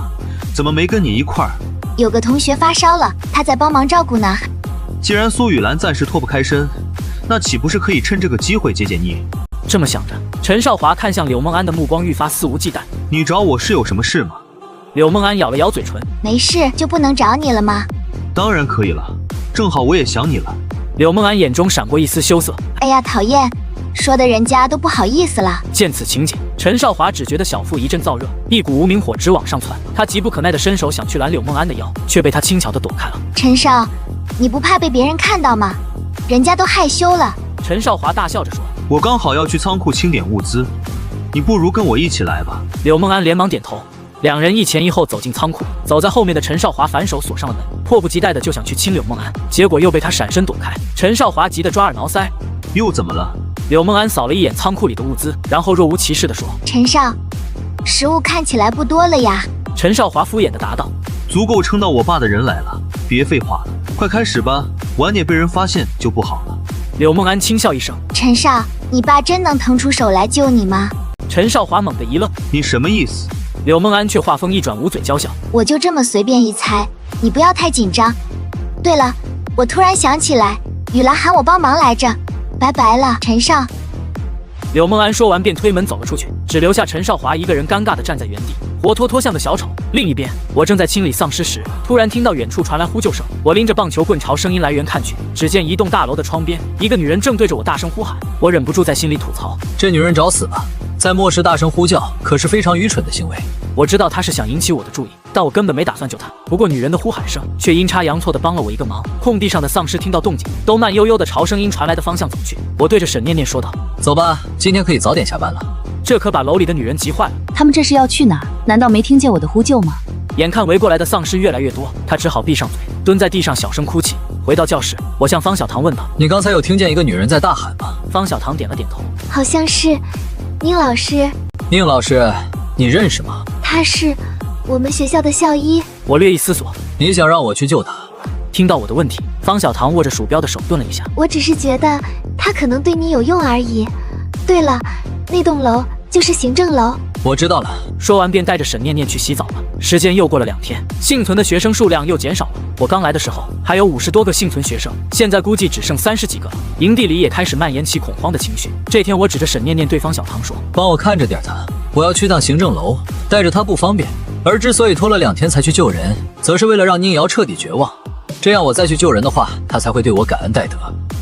怎么没跟你一块儿？”有个同学发烧了，他在帮忙照顾呢。既然苏雨兰暂时脱不开身，那岂不是可以趁这个机会解解腻？这么想着，陈少华看向柳梦安的目光愈发肆无忌惮。你找我是有什么事吗？柳梦安咬了咬嘴唇：“没事，就不能找你了吗？”当然可以了，正好我也想你了。柳梦安眼中闪过一丝羞涩。哎呀，讨厌，说的人家都不好意思了。见此情景，陈少华只觉得小腹一阵燥热，一股无名火直往上窜。他急不可耐地伸手想去拦柳梦安的腰，却被他轻巧地躲开了。陈少，你不怕被别人看到吗？人家都害羞了。陈少华大笑着说：“我刚好要去仓库清点物资，你不如跟我一起来吧。”柳梦安连忙点头。两人一前一后走进仓库，走在后面的陈少华反手锁上了门，迫不及待的就想去亲柳梦安，结果又被他闪身躲开。陈少华急得抓耳挠腮：“又怎么了？”柳梦安扫了一眼仓库里的物资，然后若无其事地说：“陈少，食物看起来不多了呀。”陈少华敷衍地答道：“足够撑到我爸的人来了，别废话了，快开始吧，晚点被人发现就不好了。”柳梦安轻笑一声：“陈少，你爸真能腾出手来救你吗？”陈少华猛地一愣：“你什么意思？”柳梦安却话锋一转，捂嘴娇笑：“我就这么随便一猜，你不要太紧张。对了，我突然想起来，雨兰喊我帮忙来着，拜拜了，陈少。”柳梦安说完便推门走了出去，只留下陈少华一个人尴尬地站在原地，活脱脱像个小丑。另一边，我正在清理丧尸时，突然听到远处传来呼救声。我拎着棒球棍朝声音来源看去，只见一栋大楼的窗边，一个女人正对着我大声呼喊。我忍不住在心里吐槽：这女人找死了，在末世大声呼叫，可是非常愚蠢的行为。我知道她是想引起我的注意，但我根本没打算救她。不过女人的呼喊声却阴差阳错地帮了我一个忙。空地上的丧尸听到动静，都慢悠悠地朝声音传来的方向走去。我对着沈念念说道：“走吧，今天可以早点下班了。”这可把楼里的女人急坏了。他们这是要去哪儿？难道没听见我的呼救吗？眼看围过来的丧尸越来越多，他只好闭上嘴，蹲在地上小声哭泣。回到教室，我向方小棠问道：“你刚才有听见一个女人在大喊吗？”方小棠点了点头，好像是宁老师。宁老师，你认识吗？他是我们学校的校医。我略一思索，你想让我去救他？听到我的问题，方小棠握着鼠标的手顿了一下。我只是觉得他可能对你有用而已。对了，那栋楼就是行政楼。我知道了。说完便带着沈念念去洗澡了。时间又过了2天，幸存的学生数量又减少了。我刚来的时候还有50多个幸存学生，现在估计只剩30几个了。营地里也开始蔓延起恐慌的情绪。这天，我指着沈念念对方小棠说：“帮我看着点他，我要去趟行政楼，带着他不方便。而之所以拖了2天才去救人，则是为了让宁瑶彻底绝望。这样我再去救人的话，他才会对我感恩戴德。”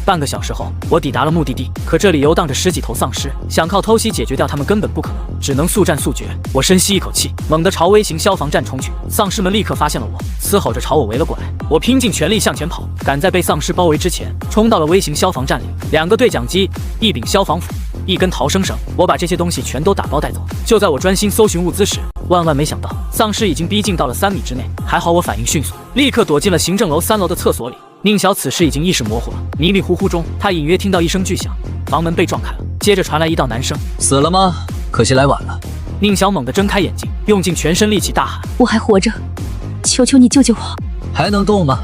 半个小时后，我抵达了目的地，可这里游荡着10几头丧尸，想靠偷袭解决掉他们根本不可能，只能速战速决。我深吸一口气，猛地朝微型消防站冲去。丧尸们立刻发现了我，嘶吼着朝我围了过来。我拼尽全力向前跑，赶在被丧尸包围之前，冲到了微型消防站里。2个对讲机，1柄消防斧，1根逃生绳，我把这些东西全都打包带走。就在我专心搜寻物资时，万万没想到，丧尸已经逼近到了3米之内。还好我反应迅速，立刻躲进了行政楼3楼的厕所里。宁晓此时已经意识模糊了，迷迷糊糊中，他隐约听到一声巨响，房门被撞开了，接着传来一道男声：“死了吗？可惜来晚了。”宁晓猛地睁开眼睛，用尽全身力气大喊：“我还活着，求求你救救我！”还能动吗？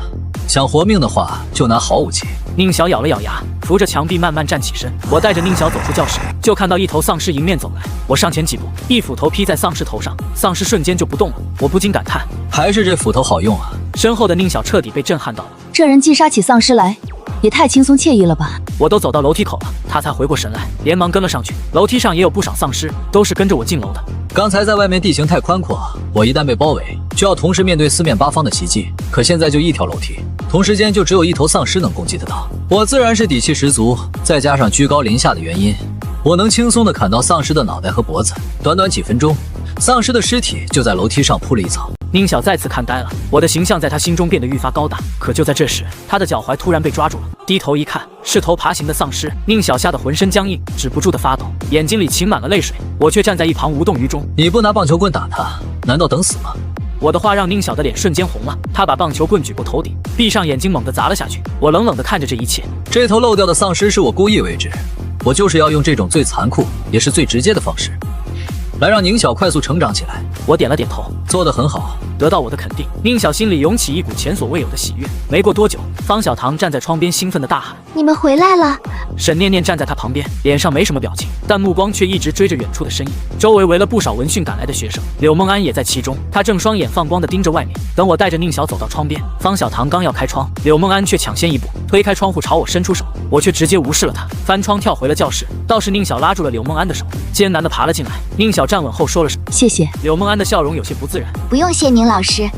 想活命的话，就拿好武器。宁晓咬了咬牙，扶着墙壁慢慢站起身。我带着宁晓走出教室，就看到一头丧尸迎面走来。我上前几步，一斧头劈在丧尸头上，丧尸瞬间就不动了。我不禁感叹：还是这斧头好用啊！身后的宁晓彻底被震撼到了。这人击杀起丧尸来，也太轻松惬意了吧！我都走到楼梯口了，他才回过神来，连忙跟了上去。楼梯上也有不少丧尸，都是跟着我进楼的。刚才在外面地形太宽阔，我一旦被包围，就要同时面对4面8方的袭击。可现在就一条楼梯，同时间就只有1头丧尸能攻击得到。我自然是底气十足，再加上居高临下的原因，我能轻松地砍到丧尸的脑袋和脖子。短短几分钟，丧尸的尸体就在楼梯上铺了一层。宁晓再次看呆了，我的形象在他心中变得愈发高大。可就在这时，他的脚踝突然被抓住了，低头一看，是头爬行的丧尸。宁晓吓得浑身僵硬，止不住的发抖，眼睛里噙满了泪水。我却站在一旁无动于衷。你不拿棒球棍打他，难道等死吗？我的话让宁晓的脸瞬间红了，他把棒球棍举过头顶，闭上眼睛猛地砸了下去。我冷冷地看着这一切。这头漏掉的丧尸是我故意为之，我就是要用这种最残酷也是最直接的方式，来让宁晓快速成长起来。我点了点头，做得很好。得到我的肯定，宁晓心里涌起一股前所未有的喜悦。没过多久，方小棠站在窗边兴奋地大喊：“你们回来了！”沈念念站在他旁边，脸上没什么表情，但目光却一直追着远处的身影。周围围了不少闻讯赶来的学生，柳梦安也在其中，他正双眼放光地盯着外面。等我带着宁晓走到窗边，方小棠刚要开窗，柳梦安却抢先一步推开窗户朝我伸出手，我却直接无视了他，翻窗跳回了教室。倒是宁晓拉住了柳梦安的手，艰难地爬了进来。宁晓站稳后说了声谢谢。柳梦安的笑容有些不自然。不用谢宁老师，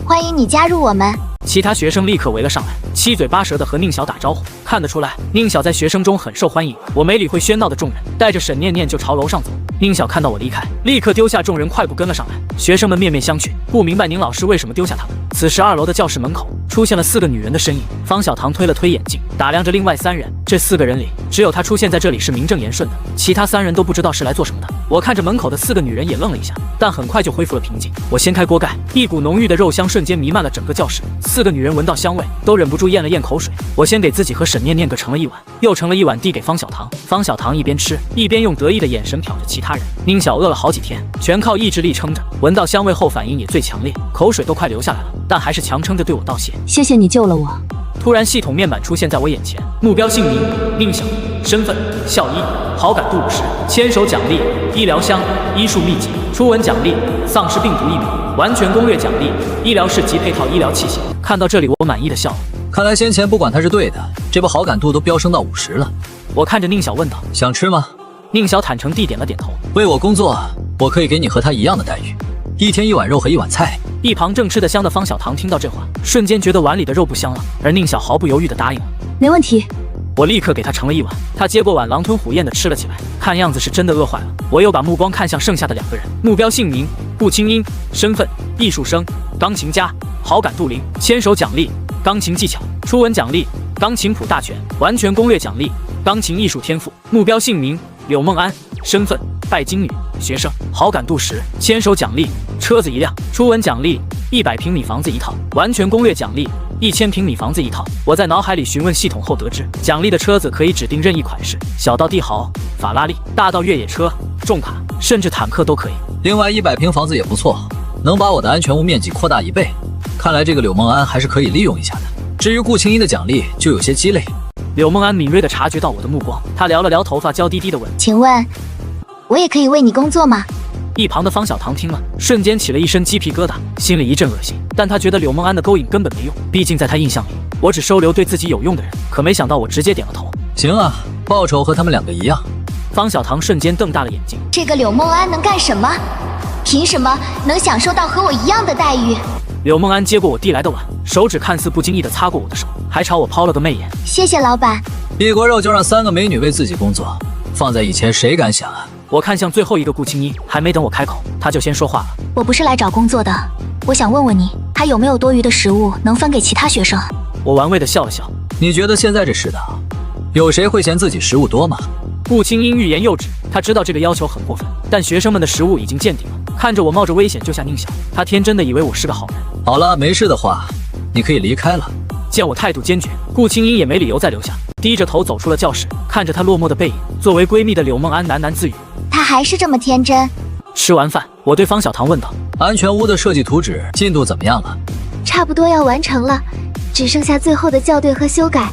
欢迎你加入我们。其他学生立刻围了上来，七嘴八舌地和宁晓打招呼。看得出来，宁晓在学生中很受欢迎。我没理会喧闹的众人，带着沈念念就朝楼上走。宁晓看到我离开，立刻丢下众人，快步跟了上来。学生们面面相觑，不明白宁老师为什么丢下他们。此时2楼的教室门口出现了4个女人的身影。方小棠推了推眼镜，打量着另外3人。这4个人里，只有她出现在这里是名正言顺的，其他3人都不知道是来做什么的。我看着门口的4个女人也愣了一下，但很快就恢复了平静。我掀开锅盖，一股浓郁的肉香瞬间弥漫了整个教室。4个女人闻到香味，都忍不住咽了咽口水。我先给自己和沈念念各盛了一碗，又盛了一碗递给方小棠。方小棠一边吃，一边用得意的眼神瞟着其他人。宁晓饿了好几天，全靠意志力撑着，闻到香味后反应也最强烈，口水都快流下来了，但还是强撑着对我道谢。谢谢你救了我。突然，系统面板出现在我眼前，目标姓名宁晓，身份校医，好感度50，牵手奖励医疗箱、医术秘籍，初吻奖励丧尸病毒疫苗，完全攻略奖励医疗室及配套医疗器械。看到这里，我满意的笑了。看来先前不管他是对的，这波好感度都飙升到50了。我看着宁晓问道：“想吃吗？”宁晓坦诚地点了点头。为我工作，我可以给你和他一样的待遇，1天1碗肉和1碗菜。一旁正吃得香的方小棠听到这话，瞬间觉得碗里的肉不香了，而宁晓毫不犹豫地答应了。没问题。我立刻给他盛了一碗，他接过碗狼吞虎咽地吃了起来，看样子是真的饿坏了。我又把目光看向剩下的2个人，目标姓名顾清音，身份艺术生，钢琴家，好感度0，牵手奖励钢琴技巧，初吻奖励钢琴谱大全，完全攻略奖励钢琴艺术天赋。目标姓名柳梦安，身份拜金女，学生，好感度10，牵手奖励车子1辆，初吻奖励100平米房子一套，完全攻略奖励1000平米房子一套。我在脑海里询问系统后得知，奖励的车子可以指定任意款式，小到帝豪、法拉利，大到越野车、重卡，甚至坦克都可以。另外100平房子也不错，能把我的安全屋面积扩大1倍。看来这个柳梦安还是可以利用一下的。至于顾青衣的奖励，就有些鸡肋。柳梦安敏锐地察觉到我的目光，他撩了撩头发，娇滴滴地问：“请问，我也可以为你工作吗？”一旁的方小棠听了，瞬间起了一身鸡皮疙瘩，心里一阵恶心。但他觉得柳梦安的勾引根本没用，毕竟在他印象里，我只收留对自己有用的人。可没想到我直接点了头。行啊，报酬和他们2个一样。方小棠瞬间瞪大了眼睛，这个柳梦安能干什么？凭什么能享受到和我一样的待遇？柳梦安接过我递来的碗，手指看似不经意地擦过我的手，还朝我抛了个媚眼。谢谢老板。一锅肉就让3个美女为自己工作，放在以前谁敢想啊？我看向最后一个顾青衣，还没等我开口，他就先说话了。我不是来找工作的，我想问问你，还有没有多余的食物能分给其他学生？我玩味地笑了笑。你觉得现在这世道，有谁会嫌自己食物多吗？顾青衣欲言又止，他知道这个要求很过分，但学生们的食物已经见底了。看着我冒着危险救下宁晓，他天真的以为我是个好人。好了，没事的话，你可以离开了。见我态度坚决，顾青衣也没理由再留下，低着头走出了教室。看着他落寞的背影，作为闺蜜的柳梦安喃喃自语：“她还是这么天真。”吃完饭，我对方小棠问道：“安全屋的设计图纸进度怎么样了？”差不多要完成了，只剩下最后的校对和修改。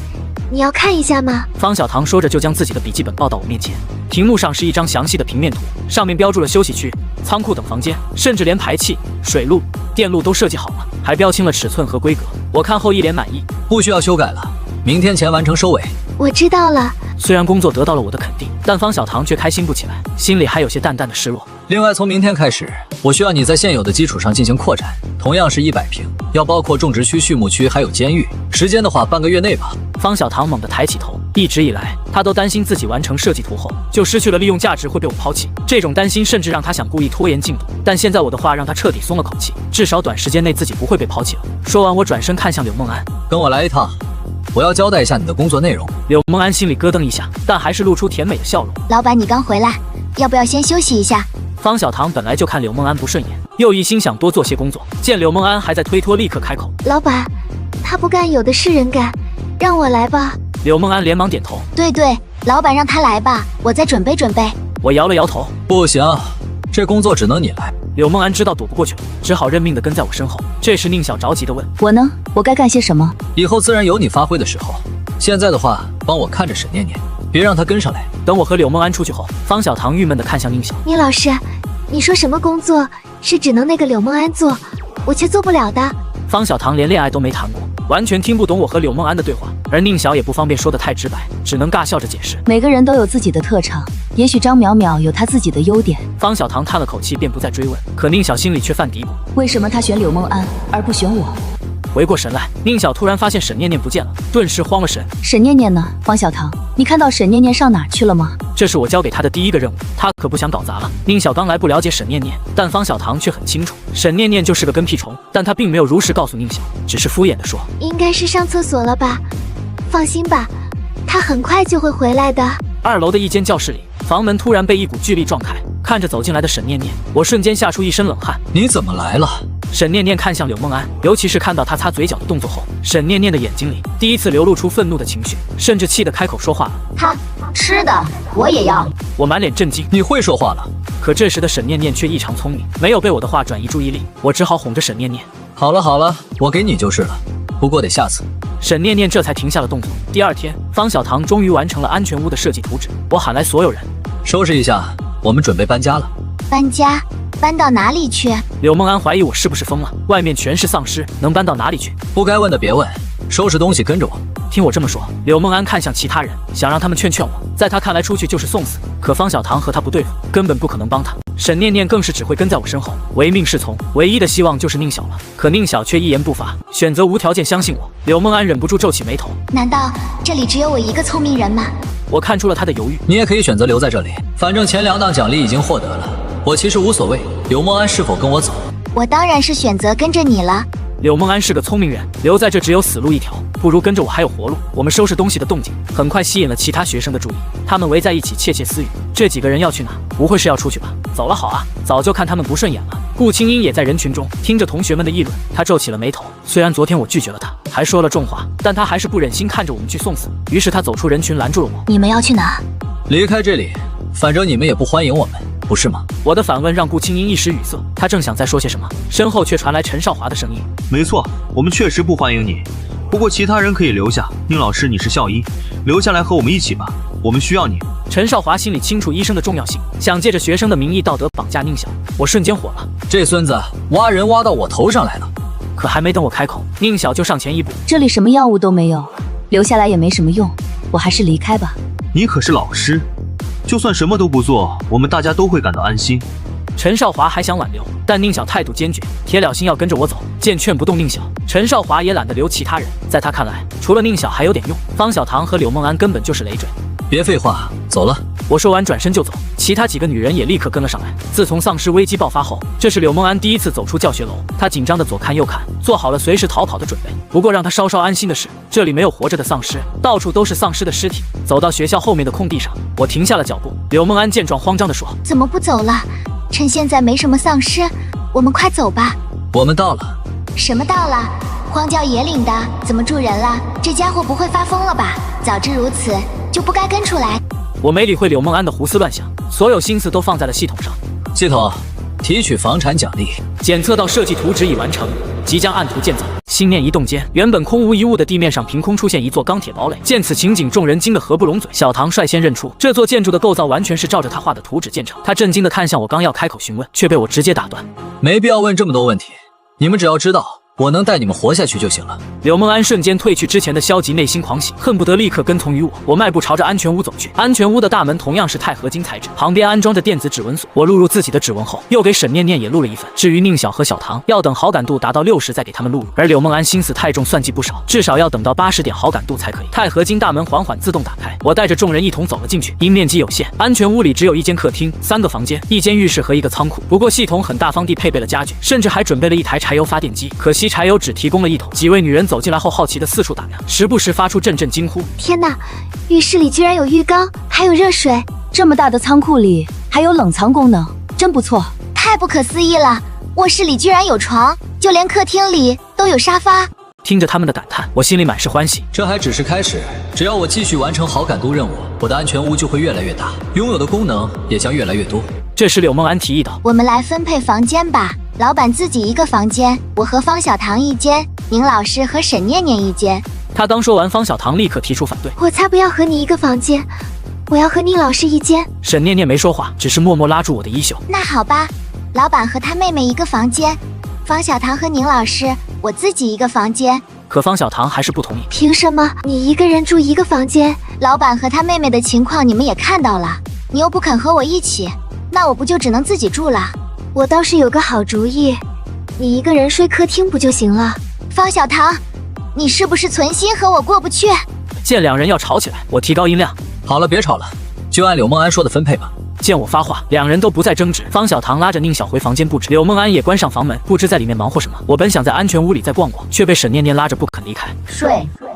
你要看一下吗？方小棠说着就将自己的笔记本抱到我面前，屏幕上是一张详细的平面图，上面标注了休息区、仓库等房间，甚至连排气、水路、电路都设计好了，还标清了尺寸和规格。我看后一脸满意，不需要修改了，明天前完成收尾。我知道了。虽然工作得到了我的肯定，但方小棠却开心不起来，心里还有些淡淡的失落。另外，从明天开始，我需要你在现有的基础上进行扩展，同样是100平，要包括种植区、畜牧区还有监狱。时间的话，半个月内吧。方小棠猛地抬起头，一直以来，她都担心自己完成设计图后就失去了利用价值，会被我抛弃。这种担心甚至让她想故意拖延进度。但现在我的话让她彻底松了口气，至少短时间内自己不会被抛弃了。说完，我转身看向柳梦安：“跟我来一趟，我要交代一下你的工作内容。”柳梦安心里咯噔一下，但还是露出甜美的笑容。老板，你刚回来，要不要先休息一下？方小棠本来就看柳梦安不顺眼，又一心想多做些工作，见柳梦安还在推脱，立刻开口：“老板，他不干有的是人干，让我来吧。”柳梦安连忙点头：“对对，老板让他来吧，我再准备准备。”我摇了摇头：“不行，这工作只能你来。”柳梦安知道躲不过去了，只好认命地跟在我身后。这时宁晓着急地问：“我呢？我该干些什么？”以后自然有你发挥的时候，现在的话，帮我看着沈念念，别让她跟上来。等我和柳梦安出去后，方小棠郁闷地看向宁晓：“宁老师，你说什么工作是只能那个柳梦安做，我却做不了的？”方小棠连恋爱都没谈过，完全听不懂我和柳梦安的对话，而宁晓也不方便说得太直白，只能尬笑着解释：“每个人都有自己的特长，也许张淼淼有她自己的优点。”方小棠叹了口气，便不再追问。可宁晓心里却犯嘀咕：为什么她选柳梦安而不选我？回过神来，宁晓突然发现沈念念不见了，顿时慌了神。沈念念呢？方小棠，你看到沈念念上哪儿去了吗？这是我交给她的第一个任务，她可不想搞砸了。宁晓刚来不了解沈念念，但方小棠却很清楚，沈念念就是个跟屁虫。但她并没有如实告诉宁晓，只是敷衍地说：“应该是上厕所了吧？放心吧，她很快就会回来的。”2楼的一间教室里，房门突然被一股巨力撞开，看着走进来的沈念念，我瞬间吓出一身冷汗。你怎么来了？沈念念看向柳梦安，尤其是看到她擦嘴角的动作后，沈念念的眼睛里第一次流露出愤怒的情绪，甚至气得开口说话了：“他吃的我也要。”我满脸震惊：“你会说话了？”可这时的沈念念却异常聪明，没有被我的话转移注意力。我只好哄着沈念念：“好了好了，我给你就是了，不过得下次。”沈念念这才停下了动作。第2天，方小棠终于完成了安全屋的设计图纸。我喊来所有人：“收拾一下，我们准备搬家了。”搬家？搬到哪里去？柳梦安怀疑我是不是疯了，外面全是丧尸，能搬到哪里去？不该问的别问，收拾东西跟着我。听我这么说，柳梦安看向其他人，想让他们劝劝我。在他看来，出去就是送死。可方小棠和他不对付，根本不可能帮他。沈念念更是只会跟在我身后，唯命是从。唯一的希望就是宁晓了。可宁晓却一言不发，选择无条件相信我。柳梦安忍不住皱起眉头：难道这里只有我一个聪明人吗？我看出了他的犹豫。你也可以选择留在这里，反正前2档奖励已经获得了。我其实无所谓，柳梦安是否跟我走？我当然是选择跟着你了。柳梦安是个聪明人，留在这只有死路一条，不如跟着我还有活路。我们收拾东西的动静很快吸引了其他学生的注意，他们围在一起窃窃私语。这几个人要去哪？不会是要出去吧？走了好啊，早就看他们不顺眼了。顾青英也在人群中听着同学们的议论，她皱起了眉头。虽然昨天我拒绝了她，还说了重话，但她还是不忍心看着我们去送死，于是她走出人群拦住了我。你们要去哪？离开这里，反正你们也不欢迎我们，不是吗？我的反问让顾青英一时语塞，她正想再说些什么，身后却传来陈少华的声音。没错，我们确实不欢迎你，不过其他人可以留下。宁老师，你是校医，留下来和我们一起吧，我们需要你。陈少华心里清楚医生的重要性，想借着学生的名义道德绑架宁晓，我瞬间火了。这孙子挖人挖到我头上来了。可还没等我开口，宁晓就上前一步。这里什么药物都没有，留下来也没什么用，我还是离开吧。你可是老师，就算什么都不做，我们大家都会感到安心。陈少华还想挽留，但宁晓态度坚决，铁了心要跟着我走。见劝不动宁晓，陈少华也懒得留其他人。在他看来，除了宁晓还有点用，方小棠和柳梦安根本就是累赘。别废话，走了。我说完转身就走，其他几个女人也立刻跟了上来。自从丧尸危机爆发后，这是柳梦安第一次走出教学楼，她紧张的左看右看，做好了随时逃跑的准备。不过让她稍稍安心的是，这里没有活着的丧尸，到处都是丧尸的尸体。走到学校后面的空地上，我停下了脚步。柳梦安见状慌张地说：“怎么不走了？趁现在没什么丧尸，我们快走吧。”我们到了。什么到了？荒郊野岭的，怎么住人了？这家伙不会发疯了吧？早知如此，就不该跟出来。我没理会柳梦安的胡思乱想，所有心思都放在了系统上。系统，提取房产奖励。检测到设计图纸已完成，即将按图建造。心念一动间，原本空无一物的地面上凭空出现一座钢铁堡垒。见此情景，众人惊得合不拢嘴。小唐率先认出这座建筑的构造完全是照着他画的图纸建成。他震惊地看向我，刚要开口询问，却被我直接打断。没必要问这么多问题，你们只要知道我能带你们活下去就行了。柳梦安瞬间褪去之前的消极，内心狂喜，恨不得立刻跟从于我。我迈步朝着安全屋走去，安全屋的大门同样是钛合金材质，旁边安装着电子指纹锁。我录入自己的指纹后，又给沈念念也录了一份。至于宁晓和小唐，要等好感度达到60再给他们录入。而柳梦安心思太重，算计不少，至少要等到80点好感度才可以。钛合金大门缓缓自动打开，我带着众人一同走了进去。因面积有限，安全屋里只有一间客厅、3个房间、一间浴室和一个仓库。不过系统很大方地配备了家具，甚至还准备了一台柴油发电机。可惜柴油只提供了1桶。几位女人走进来后，好奇地四处打量，时不时发出阵阵惊呼：“天哪！浴室里居然有浴缸，还有热水！这么大的仓库里还有冷藏功能，真不错！太不可思议了！卧室里居然有床，就连客厅里都有沙发。”听着他们的感叹，我心里满是欢喜。这还只是开始，只要我继续完成好感度任务，我的安全屋就会越来越大，拥有的功能也将越来越多。这时柳梦安提议道：“我们来分配房间吧，老板自己一个房间，我和方小棠一间，宁老师和沈念念一间。”他刚说完，方小棠立刻提出反对：“我才不要和你一个房间，我要和宁老师一间。”沈念念没说话，只是默默拉住我的衣袖。那好吧，老板和他妹妹一个房间，方小棠和宁老师我自己一个房间。可方小棠还是不同意。凭什么你一个人住一个房间？老板和他妹妹的情况你们也看到了，你又不肯和我一起，那我不就只能自己住了？我倒是有个好主意，你一个人睡客厅不就行了？方小棠，你是不是存心和我过不去？见两人要吵起来，我提高音量：“好了，别吵了，就按柳梦安说的分配吧。”见我发话，两人都不再争执。方小棠拉着宁晓回房间布置，柳梦安也关上房门，不知在里面忙活什么。我本想在安全屋里再逛逛，却被沈念念拉着不肯离开。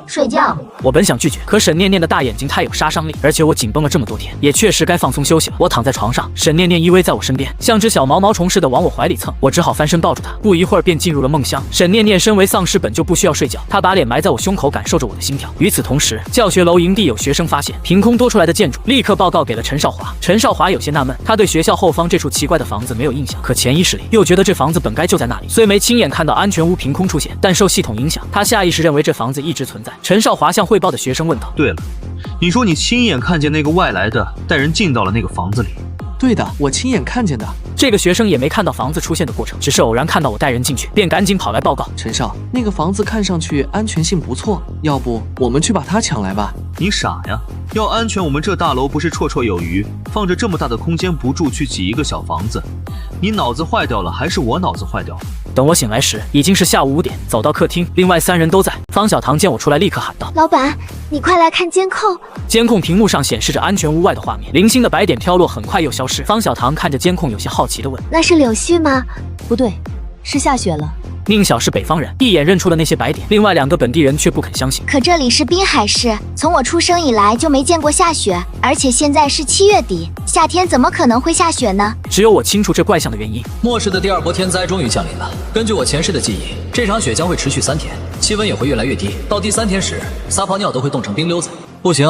睡觉。我本想拒绝，可沈念念的大眼睛太有杀伤力，而且我紧绷了这么多天，也确实该放松休息了。我躺在床上，沈念念依偎在我身边，像只小毛毛虫似的往我怀里蹭，我只好翻身抱住她。不一会儿便进入了梦乡。沈念念身为丧尸本就不需要睡觉，她把脸埋在我胸口，感受着我的心跳。与此同时，教学楼营地有学生发现凭空多出来的建筑，立刻报告给了陈少华。陈少华有些纳闷，他对学校后方这处奇怪的房子没有印象，可潜意识里又觉得这房子本该就在那里。虽没亲眼看到安全屋凭空出现，但受系统影响，他下意识认为这房子一直存在。陈少华向汇报的学生问道：“对了，你说你亲眼看见那个外来的带人进到了那个房子里？”“对的，我亲眼看见的。”这个学生也没看到房子出现的过程，只是偶然看到我带人进去，便赶紧跑来报告：“陈少，那个房子看上去安全性不错，要不我们去把它抢来吧？”“你傻呀！要安全，我们这大楼不是绰绰有余，放着这么大的空间不住，去挤一个小房子，你脑子坏掉了还是我脑子坏掉了？”等我醒来时，已经是下午5点。走到客厅，另外3人都在。方小棠见我出来，立刻喊道：“老板，你快来看监控！”监控屏幕上显示着安全屋外的画面，零星的白点飘落，很快又消失。方小棠看着监控，有些好奇地问：“那是柳絮吗？”“不对，是下雪了。宁晓是北方人，一眼认出了那些白点，另外2个本地人却不肯相信。可这里是滨海市，从我出生以来就没见过下雪，而且现在是7月底，夏天怎么可能会下雪呢？只有我清楚这怪象的原因。末世的第2波天灾终于降临了。根据我前世的记忆，这场雪将会持续3天，气温也会越来越低，到第3天时，撒泡尿都会冻成冰溜子。不行，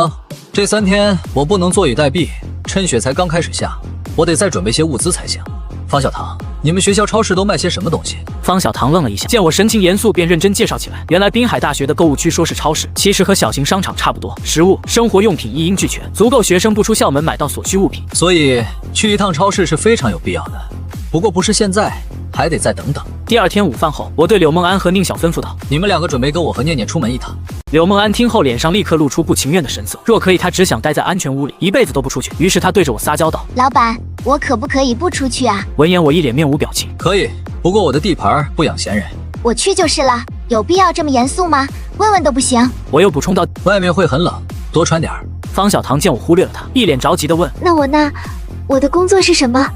这3天我不能坐以待毙，趁雪才刚开始下，我得再准备些物资才行。方小棠，你们学校超市都卖些什么东西？方小棠愣了一下，见我神情严肃，便认真介绍起来。原来滨海大学的购物区说是超市，其实和小型商场差不多，食物、生活用品一应俱全，足够学生不出校门买到所需物品。所以去一趟超市是非常有必要的，不过不是现在，还得再等等。第2天午饭后，我对柳梦安和宁晓吩咐道：“你们2个准备跟我和念念出门一趟。”柳梦安听后，脸上立刻露出不情愿的神色。若可以，她只想待在安全屋里，一辈子都不出去。于是她对着我撒娇道：“老板，我可不可以不出去啊？”闻言，我一脸面无表情。可以，不过我的地盘不养闲人。我去就是了，有必要这么严肃吗？问问都不行。我又补充道：“外面会很冷，多穿点儿。”方小棠见我忽略了她，一脸着急地问：“那我的工作是什么？”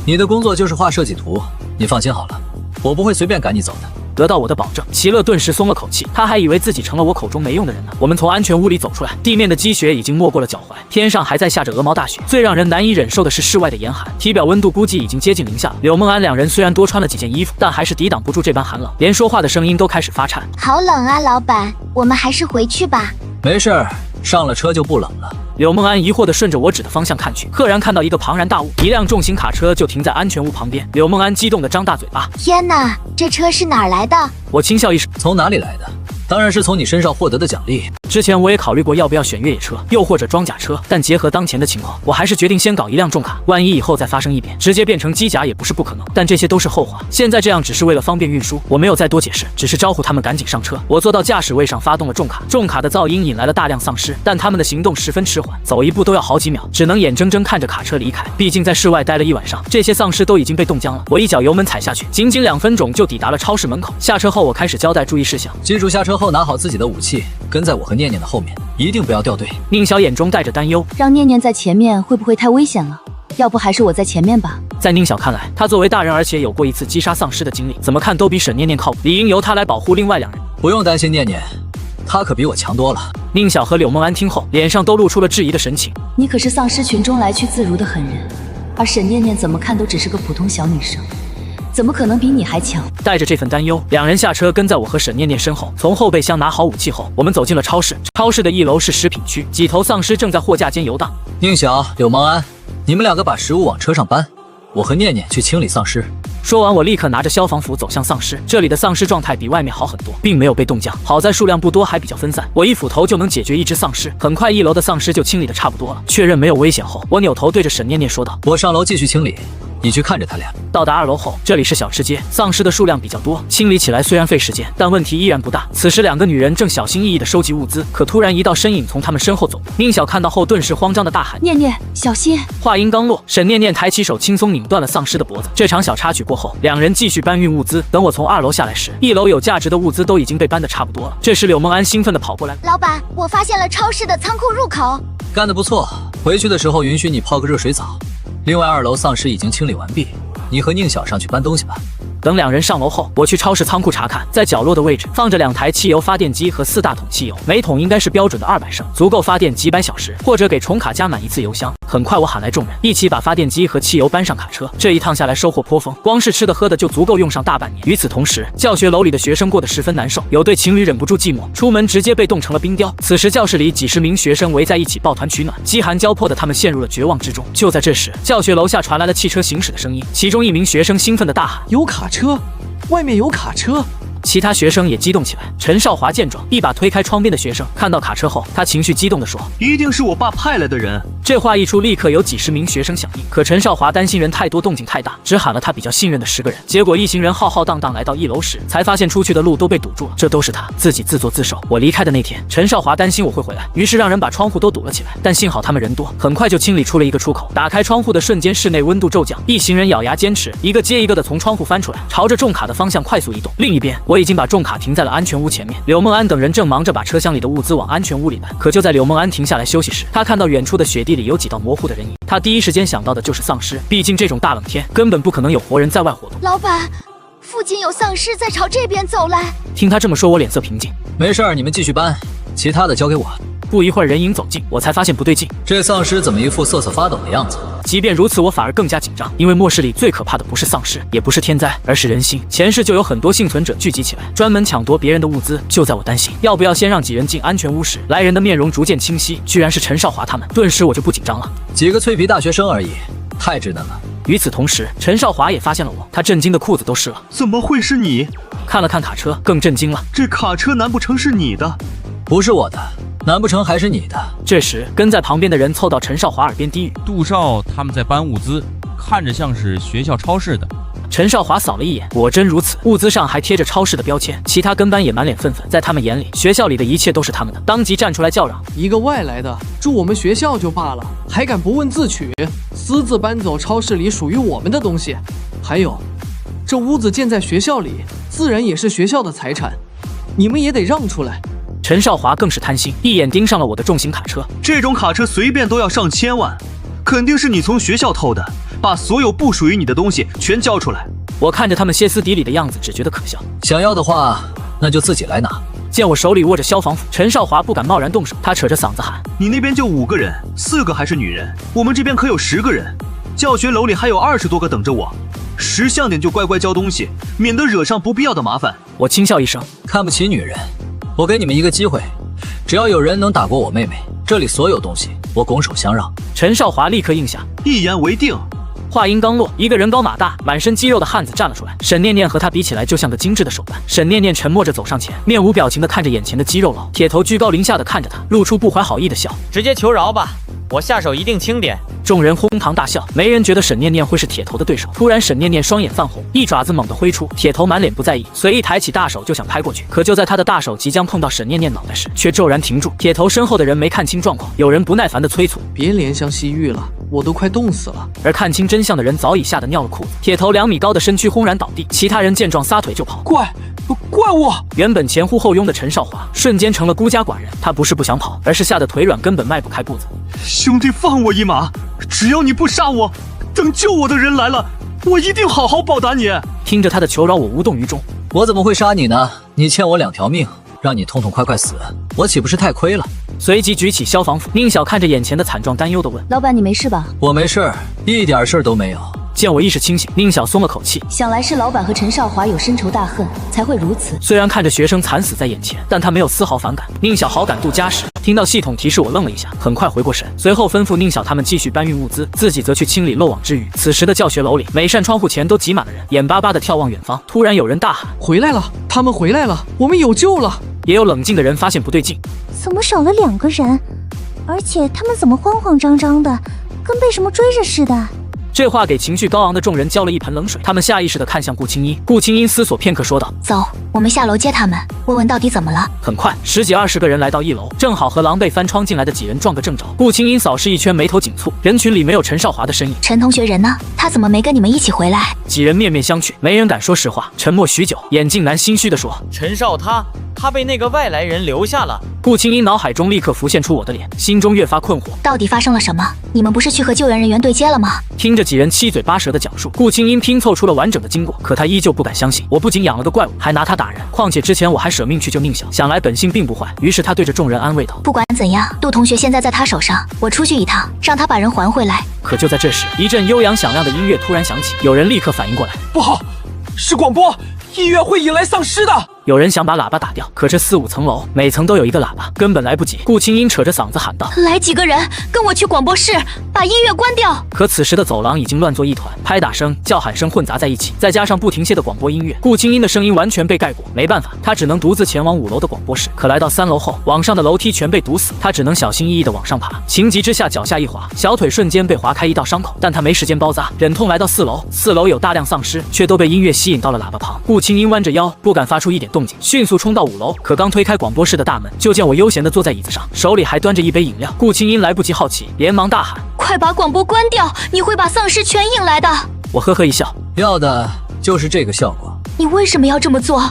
你的工作就是画设计图，你放心好了，我不会随便赶你走的。得到我的保证，齐乐顿时松了口气，他还以为自己成了我口中没用的人呢。我们从安全屋里走出来，地面的积雪已经没过了脚踝，天上还在下着鹅毛大雪。最让人难以忍受的是室外的严寒，体表温度估计已经接近0下。柳梦安2人虽然多穿了几件衣服，但还是抵挡不住这般寒冷，连说话的声音都开始发颤。好冷啊，老板，我们还是回去吧。没事儿，上了车就不冷了。柳梦安疑惑地顺着我指的方向看去，赫然看到一个庞然大物，一辆重型卡车就停在安全屋旁边。柳梦安激动地张大嘴巴：“天哪，这车是哪儿来的？”我轻笑一声：“从哪里来的？当然是从你身上获得的奖励。”之前我也考虑过要不要选越野车，又或者装甲车，但结合当前的情况，我还是决定先搞一辆重卡，万一以后再发生异变，直接变成机甲也不是不可能。但这些都是后话，现在这样只是为了方便运输，我没有再多解释，只是招呼他们赶紧上车。我坐到驾驶位上，发动了重卡，重卡的噪音引来了大量丧尸，但他们的行动十分迟缓，走一步都要好几秒，只能眼睁睁看着卡车离开。毕竟在室外待了1晚上，这些丧尸都已经被冻僵了。我一脚油门踩下去，仅仅2分钟就抵达了超市门口。下车后，我开始交代注意事项，记住下车后拿好自己的武器，跟在我和念念的后面，一定不要掉队。宁晓眼中带着担忧，让念念在前面会不会太危险了？要不还是我在前面吧。在宁晓看来，他作为大人，而且有过一次击杀丧尸的经历，怎么看都比沈念念靠谱，理应由他来保护另外2人。不用担心念念，他可比我强多了。宁晓和柳梦安听后，脸上都露出了质疑的神情。你可是丧尸群中来去自如的狠人，而沈念念怎么看都只是个普通小女生，怎么可能比你还强？带着这份担忧，2人下车，跟在我和沈念念身后。从后备箱拿好武器后，我们走进了超市。超市的1楼是食品区，几头丧尸正在货架间游荡。宁晓、柳梦安，你们2个把食物往车上搬，我和念念去清理丧尸。说完，我立刻拿着消防斧走向丧尸。这里的丧尸状态比外面好很多，并没有被冻僵，好在数量不多，还比较分散。我一斧头就能解决1只丧尸。很快，1楼的丧尸就清理的差不多了。确认没有危险后，我扭头对着沈念念说道：“我上楼继续清理，你去看着他俩。”到达2楼后，这里是小吃街，丧尸的数量比较多，清理起来虽然费时间，但问题依然不大。此时2个女人正小心翼翼地收集物资，可突然一道身影从她们身后走过。宁晓看到后，顿时慌张地大喊：“念念，小心！”话音刚落，沈念念抬起手，轻松拧断了丧尸的脖子。这场小插曲过后，2人继续搬运物资。等我从2楼下来时，1楼有价值的物资都已经被搬得差不多了。这时柳梦安兴奋地跑过来：“老板，我发现了超市的仓库入口。”干得不错，回去的时候允许你泡个热水澡。另外2楼丧尸已经清理完毕，你和宁晓上去搬东西吧。等2人上楼后，我去超市仓库查看，在角落的位置放着2台汽油发电机和4大桶汽油，每桶应该是标准的200升，足够发电几百小时，或者给重卡加满1次油箱。很快，我喊来众人，一起把发电机和汽油搬上卡车。这一趟下来收获颇丰，光是吃的喝的就足够用上大半年。与此同时，教学楼里的学生过得十分难受，有对情侣忍不住寂寞，出门直接被冻成了冰雕。此时教室里几十名学生围在一起抱团取暖，饥寒交迫的他们陷入了绝望之中。就在这时，教学楼下传来了汽车行驶的声音，其中一名学生兴奋地大喊：“有卡车！外面有卡车！”其他学生也激动起来。陈少华见状，一把推开窗边的学生，看到卡车后，他情绪激动地说：“一定是我爸派来的人。”这话一出，立刻有几十名学生响应。可陈少华担心人太多，动静太大，只喊了他比较信任的10个人。结果一行人浩浩荡荡来到1楼时，才发现出去的路都被堵住了。这都是他自己自作自受。我离开的那天，陈少华担心我会回来，于是让人把窗户都堵了起来。但幸好他们人多，很快就清理出了一个出口。打开窗户的瞬间，室内温度骤降，一行人咬牙坚持，一个接一个的从窗户翻出来，朝着重卡的方向快速移动。另一边，我已经把重卡停在了安全屋前面。柳梦安等人正忙着把车厢里的物资往安全屋里搬。可就在柳梦安停下来休息时，他看到远处的雪地里有几道模糊的人影。他第一时间想到的就是丧尸，毕竟这种大冷天根本不可能有活人在外活动。老板，附附近有丧尸在朝这边走来。听他这么说，我脸色平静。没事儿，你们继续搬，其他的交给我。不一会儿，人影走近，我才发现不对劲。这丧尸怎么一副瑟瑟发抖的样子？即便如此，我反而更加紧张，因为末世里最可怕的不是丧尸，也不是天灾，而是人心。前世就有很多幸存者聚集起来，专门抢夺别人的物资。就在我担心要不要先让几人进安全屋时，来人的面容逐渐清晰，居然是陈少华他们。顿时我就不紧张了。几个脆皮大学生而已，太稚嫩了。与此同时，陈少华也发现了我，他震惊的裤子都湿了。怎么会是你？看了看卡车，更震惊了。这卡车难不成是你的？不是我的，难不成还是你的？这时，跟在旁边的人凑到陈少华耳边低语：“杜少他们在搬物资，看着像是学校超市的。”陈少华扫了一眼，果真如此。物资上还贴着超市的标签，其他跟班也满脸愤愤。在他们眼里，学校里的一切都是他们的，当即站出来叫嚷：“一个外来的住我们学校就罢了，还敢不问自取，私自搬走超市里属于我们的东西。还有，这屋子建在学校里，自然也是学校的财产，你们也得让出来。”陈少华更是贪心，一眼盯上了我的重型卡车。这种卡车随便都要上千万，肯定是你从学校偷的，把所有不属于你的东西全交出来。我看着他们歇斯底里的样子，只觉得可笑。想要的话，那就自己来拿。见我手里握着消防斧，陈少华不敢贸然动手，他扯着嗓子喊：“你那边就5个人，4个还是女人，我们这边可有10个人，教学楼里还有20多个等着我。识相点就乖乖交东西，免得惹上不必要的麻烦。”我轻笑一声，看不起女人。我给你们一个机会，只要有人能打过我妹妹，这里所有东西我拱手相让。陈少华立刻应下，一言为定。话音刚落，一个人高马大、满身肌肉的汉子站了出来。沈念念和他比起来，就像个精致的手办。沈念念沉默着走上前，面无表情地看着眼前的肌肉佬。铁头居高临下地看着他，露出不怀好意的笑：“直接求饶吧，我下手一定轻点。”众人哄堂大笑，没人觉得沈念念会是铁头的对手。突然，沈念念双眼泛红，一爪子猛地挥出，铁头满脸不在意，随意抬起大手就想拍过去。可就在他的大手即将碰到沈念念脑袋时，却骤然停住。铁头身后的人没看清状况，有人不耐烦地催促：“别怜香惜玉了，我都快冻死了。”而看清真相的人早已吓得尿了裤子。铁头2米高的身躯轰然倒地，其他人见状撒腿就跑。怪物！原本前呼后拥的陈少华瞬间成了孤家寡人。他不是不想跑，而是吓得腿软，根本迈不开步子。兄弟，放我一马！只要你不杀我，等救我的人来了，我一定好好报答你。听着他的求饶，我无动于衷。我怎么会杀你呢？你欠我2条命，让你痛痛快快死，我岂不是太亏了？随即举起消防斧。宁晓看着眼前的惨状，担忧地问：“老板，你没事吧？”我没事儿，一点事儿都没有。见我意识清醒，宁晓松了口气，想来是老板和陈少华有深仇大恨，才会如此。虽然看着学生惨死在眼前，但他没有丝毫反感。宁晓好感度加10。听到系统提示，我愣了一下，很快回过神，随后吩咐宁晓他们继续搬运物资，自己则去清理漏网之鱼。此时的教学楼里，每扇窗户前都挤满了人，眼巴巴地眺望远方。突然有人大喊：“回来了！他们回来了！我们有救了！”也有冷静的人发现不对劲，怎么少了2个人？而且他们怎么慌慌张张的，跟被什么追着似的？这话给情绪高昂的众人浇了一盆冷水，他们下意识地看向顾青衣。顾青衣思索片刻，说道：“走，我们下楼接他们，问问到底怎么了。”很快，10几20个人来到1楼，正好和狼狈翻窗进来的几人撞个正着。顾青衣扫视一圈，眉头紧蹙。人群里没有陈少华的身影。陈同学人呢？他怎么没跟你们一起回来？几人面面相觑，没人敢说实话。沉默许久，眼镜男心虚地说：“陈少他被那个外来人留下了。”顾青衣脑海中立刻浮现出我的脸，心中越发困惑。到底发生了什么？你们不是去和救援人员对接了吗？听着几人七嘴八舌的讲述，顾青衣拼凑出了完整的经过，可他依旧不敢相信。我不仅养了个怪物，还拿他打人。况且之前我还舍命去救宁晓，想来本性并不坏。于是他对着众人安慰道：“不管怎样，杜同学现在在他手上，我出去一趟，让他把人还回来。”可就在这时，一阵悠扬响亮的音乐突然响起，有人立刻反应过来，不好，是广播，音乐会引来丧尸的。有人想把喇叭打掉，可这4、5层楼，每层都有一个喇叭，根本来不及。顾青音扯着嗓子喊道：“来几个人，跟我去广播室，把音乐关掉！”可此时的走廊已经乱作一团，拍打声、叫喊声混杂在一起，再加上不停歇的广播音乐，顾青音的声音完全被盖过。没办法，他只能独自前往5楼的广播室。可来到3楼后，往上的楼梯全被堵死，他只能小心翼翼地往上爬。情急之下，脚下一滑，小腿瞬间被划开一道伤口，但他没时间包扎，忍痛来到4楼。4楼有大量丧尸，却都被音乐吸引到了喇叭旁。顾青音弯着腰，不敢发出一点动静，迅速冲到5楼。可刚推开广播室的大门，就见我悠闲地坐在椅子上，手里还端着一杯饮料。顾青音来不及好奇，连忙大喊：“快把广播关掉！你会把丧尸全引来的！”我呵呵一笑，要的就是这个效果。你为什么要这么做？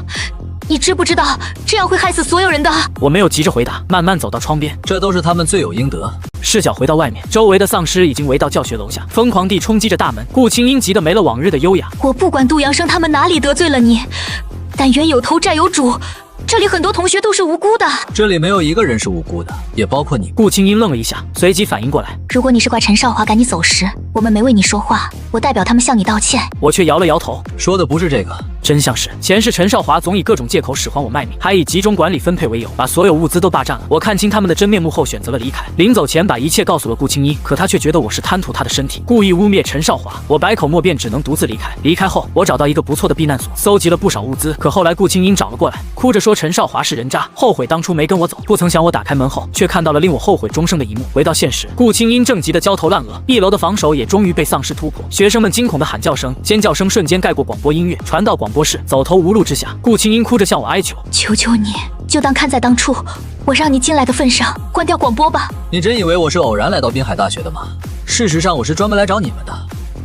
你知不知道这样会害死所有人的？我没有急着回答，慢慢走到窗边。这都是他们罪有应得。视角回到外面，周围的丧尸已经围到教学楼下，疯狂地冲击着大门。顾青英急得没了往日的优雅。我不管杜阳生他们哪里得罪了你，但冤有头债有主。这里很多同学都是无辜的，这里没有一个人是无辜的，也包括你。顾青英愣了一下，随即反应过来，如果你是怪陈少华赶你走时，我们没为你说话，我代表他们向你道歉。我却摇了摇头，说的不是这个。真相是，前世陈少华总以各种借口使唤我卖命，还以集中管理分配为由，把所有物资都霸占了。我看清他们的真面目后，选择了离开。临走前把一切告诉了顾青英，可他却觉得我是贪图他的身体，故意污蔑陈少华。我百口莫辩，只能独自离开。离开后，我找到一个不错的避难所，搜集了不少物资。可后来顾青英找了过来，哭着说陈少华是人渣，后悔当初没跟我走。不曾想我打开门后，却看到了令我后悔终生的一幕。回到现实，顾青英正急得焦头烂额，一楼的防守也终于被丧尸突破。学生们惊恐的喊叫声、尖叫声瞬间盖过广播音乐，传到广播室。走投无路之下，顾青英哭着向我哀求：“求求你，就当看在当初我让你进来的份上，关掉广播吧。”你真以为我是偶然来到滨海大学的吗？事实上，我是专门来找你们的。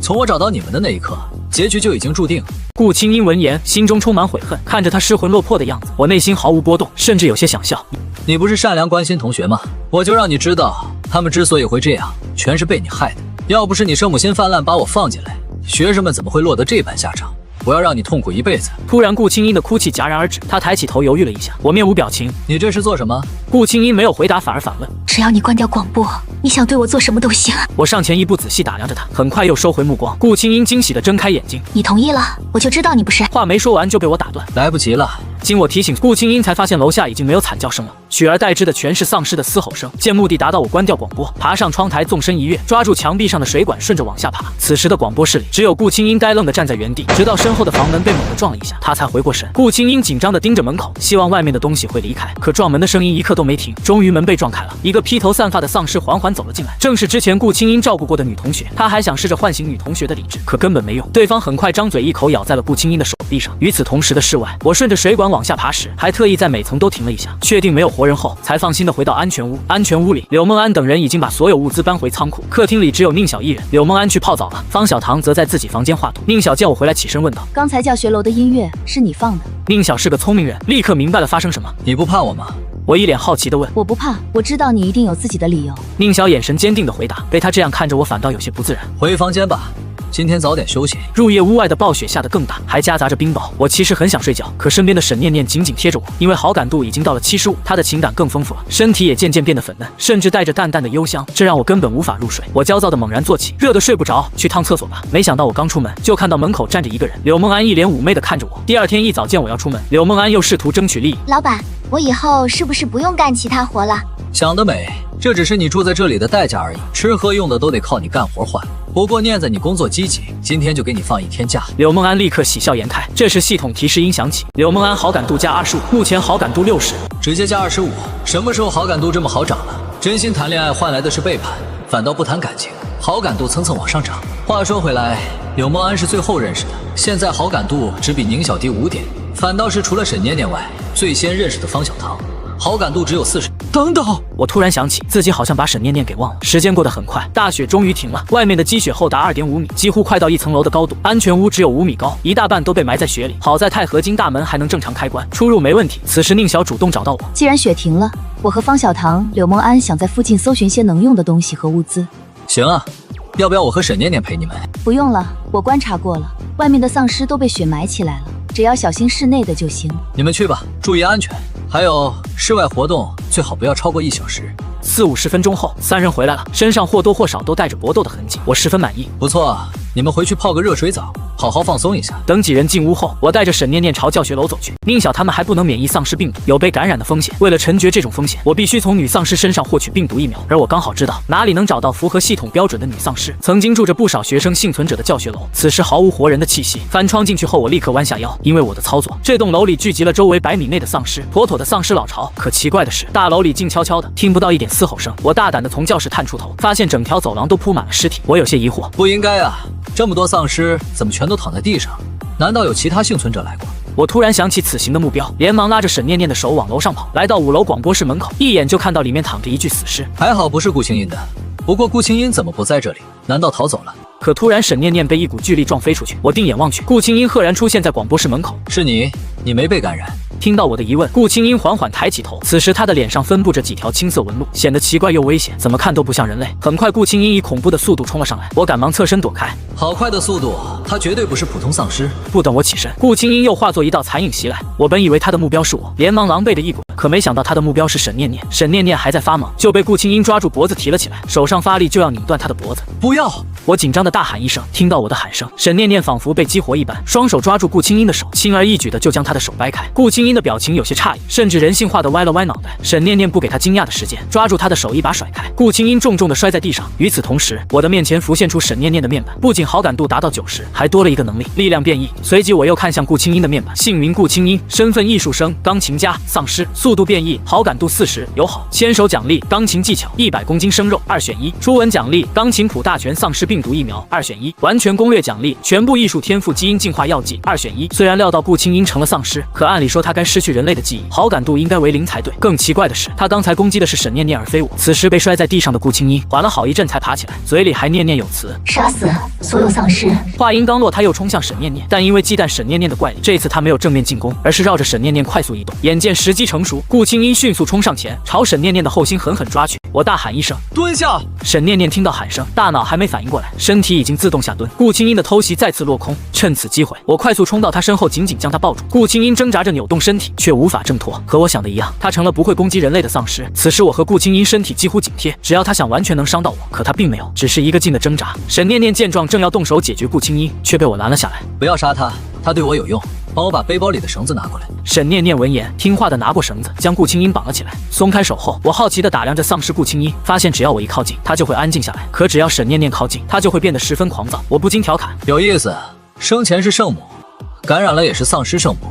从我找到你们的那一刻，结局就已经注定。顾青英闻言，心中充满悔恨，看着他失魂落魄的样子，我内心毫无波动，甚至有些想笑。你不是善良关心同学吗？我就让你知道，他们之所以会这样，全是被你害的。要不是你圣母心泛滥把我放进来，学生们怎么会落得这般下场？我要让你痛苦一辈子！突然，顾青英的哭泣戛然而止，她抬起头犹豫了一下，我面无表情。你这是做什么？顾青英没有回答，反而反问：只要你关掉广播，你想对我做什么都行。我上前一步，仔细打量着她，很快又收回目光。顾青英惊喜地睁开眼睛：你同意了，我就知道你不是。话没说完就被我打断，来不及了。经我提醒，顾青英才发现楼下已经没有惨叫声了，取而代之的全是丧尸的嘶吼声。见目的达到，我关掉广播，爬上窗台，纵身一跃，抓住墙壁上的水管，顺着往下爬。此时的广播室里，只有顾青英呆愣地站在原地，直到身后的房门被猛地撞了一下，她才回过神。顾青英紧张地盯着门口，希望外面的东西会离开，可撞门的声音一刻都没停。终于门被撞开了，一个披头散发的丧尸缓缓走了进来，正是之前顾青英照顾过的女同学。她还想试着唤醒女同学的理智，可根本没用，对方很快张嘴一口咬在了顾青英的手臂上。与此同时的室外，我顺着水管往下爬时，还特意在每层都停了一下，确定没有活人后，才放心的回到安全屋。安全屋里，柳梦安等人已经把所有物资搬回仓库，客厅里只有宁小一人。柳梦安去泡澡了，方小棠则在自己房间画图。宁小见我回来，起身问道：“刚才教学楼的音乐是你放的？”宁小是个聪明人，立刻明白了发生什么。你不怕我吗？我一脸好奇地问。我不怕，我知道你一定有自己的理由。宁小眼神坚定地回答。被他这样看着我，反倒有些不自然。回房间吧，今天早点休息。入夜屋外的暴雪下得更大，还夹杂着冰雹。我其实很想睡觉，可身边的沈念念紧紧贴着我，因为好感度已经到了75，她的情感更丰富了，身体也渐渐变得粉嫩，甚至带着淡淡的幽香，这让我根本无法入睡。我焦躁地猛然坐起，热得睡不着，去趟厕所吧。没想到我刚出门，就看到门口站着一个人。柳梦安一脸妩媚地看着我。第二天一早见我要出门，柳梦安又试图争取利益。老板，我以后是不是不用干其他活了？想得美，这只是你住在这里的代价而已，吃喝用的都得靠你干活换。不过念在你工作积极，今天就给你放1天假。柳梦安立刻喜笑颜开。这时系统提示音响起，柳梦安好感度加25，目前好感度60，直接加25。什么时候好感度这么好涨了？真心谈恋爱换来的是背叛，反倒不谈感情，好感度蹭蹭往上涨。话说回来，柳梦安是最后认识的，现在好感度只比宁小低5点，反倒是除了沈念念外，最先认识的方小棠，好感度只有40。等等，我突然想起自己好像把沈念念给忘了。时间过得很快，大雪终于停了，外面的积雪厚达2.5米，几乎快到1层楼的高度。安全屋只有5米高，一大半都被埋在雪里。好在钛合金大门还能正常开关，出入没问题。此时宁小主动找到我，既然雪停了，我和方小棠、柳梦安想在附近搜寻些能用的东西和物资。行啊，要不要我和沈念念陪你们？不用了，我观察过了，外面的丧尸都被雪埋起来了，只要小心室内的就行。你们去吧，注意安全。还有室外活动最好不要超过1小时。40-50分钟后，3人回来了，身上或多或少都带着搏斗的痕迹，我十分满意。不错，你们回去泡个热水澡，好好放松一下。等几人进屋后，我带着沈念念朝教学楼走去。宁小他们还不能免疫丧尸病毒，有被感染的风险。为了陈绝这种风险，我必须从女丧尸身上获取病毒疫苗。而我刚好知道哪里能找到符合系统标准的女丧尸。曾经住着不少学生幸存者的教学楼，此时毫无活人的气息。翻窗进去后，我立刻弯下腰，因为我的操作，这栋楼里聚集了周围100米内的丧尸，妥妥的丧尸老巢。可奇怪的是，大楼里静悄悄的，听不到一点嘶吼声。我大胆的从教室探出头，发现整条走廊都铺满了尸体。我有些疑惑，不应该啊，这么多丧尸怎么全都躺在地上？难道有其他幸存者来过？我突然想起此行的目标，连忙拉着沈念念的手往楼上跑。来到5楼广播室门口，一眼就看到里面躺着一具死尸。还好不是顾青音的，不过顾青音怎么不在这里？难道逃走了？可突然沈念念被一股巨力撞飞出去。我定眼望去，顾青音赫然出现在广播室门口。是你，你没被感染。听到我的疑问，顾青音缓缓抬起头，此时她的脸上分布着几条青色纹路，显得奇怪又危险，怎么看都不像人类。很快，顾青音以恐怖的速度冲了上来，我赶忙侧身躲开。好快的速度，他绝对不是普通丧尸。不等我起身，顾青音又化作一道残影袭来。我本以为他的目标是我，连忙狼狈的一滚，可没想到他的目标是沈念念。沈念念还在发懵，就被顾青音抓住脖子提了起来，手上发力就要拧断他的脖子。不要！我紧张的大喊一声，听到我的喊声，沈念念仿佛被激活一般，双手抓住顾青音的手，轻而易举的就将他的手掰开。顾青音的表情有些诧异，甚至人性化的歪了歪脑袋。沈念念不给他惊讶的时间，抓住他的手一把甩开，顾青音重重的摔在地上。与此同时，我的面前浮现出沈念念的面板，不仅好感度达到90，还多了一个能力，力量变异。随即我又看向顾青音的面板，姓名顾青音，身份艺术生、钢琴家、丧尸，速度变异，好感度40，友好，牵手奖励钢琴技巧100公斤生肉2选1，初吻奖励钢琴谱大全丧尸病毒疫苗2选1，完全攻略奖励全部艺术天赋基因进化药剂2选1。虽然料到顾青音成了丧尸，可按理说他该失去人类的记忆，好感度应该为0才对。更奇怪的是，他刚才攻击的是沈念念而非我。此时被摔在地上的顾青音缓了好一阵才爬起来，嘴里还念念有词：杀死所有丧尸。话音刚落，他又冲向沈念念，但因为忌惮沈念念的怪力，这次他没有正面进攻，而是绕着沈念念快速移动。眼见时机成熟，顾青音迅速冲上前，朝沈念念的后心狠狠抓去。我大喊一声：蹲下！沈念念听到喊声，大脑还没反应过来，身体已经自动下蹲。顾青音的偷袭再次落空，趁此机会，我快速冲到他身后，紧紧将他抱住。顾青音挣扎着扭动身体，却无法挣脱。和我想的一样，他成了不会攻击人类的丧尸。此时我和顾青音身体几乎紧贴，只要他想完全能伤到我，可他并没有，只是一个劲的挣扎。沈念念见状，正要动手解决顾青音，却被我拦了下来。不要杀他，他对我有用。帮我把背包里的绳子拿过来。沈念念闻言，听话的拿过绳子，将顾青音绑了起来。松开手后，我好奇地打量着丧尸顾青音，发现只要我一靠近，他就会安静下来；可只要沈念念靠近，他就会变得十分狂躁。我不禁调侃：有意思，生前是圣母，感染了也是丧尸圣母。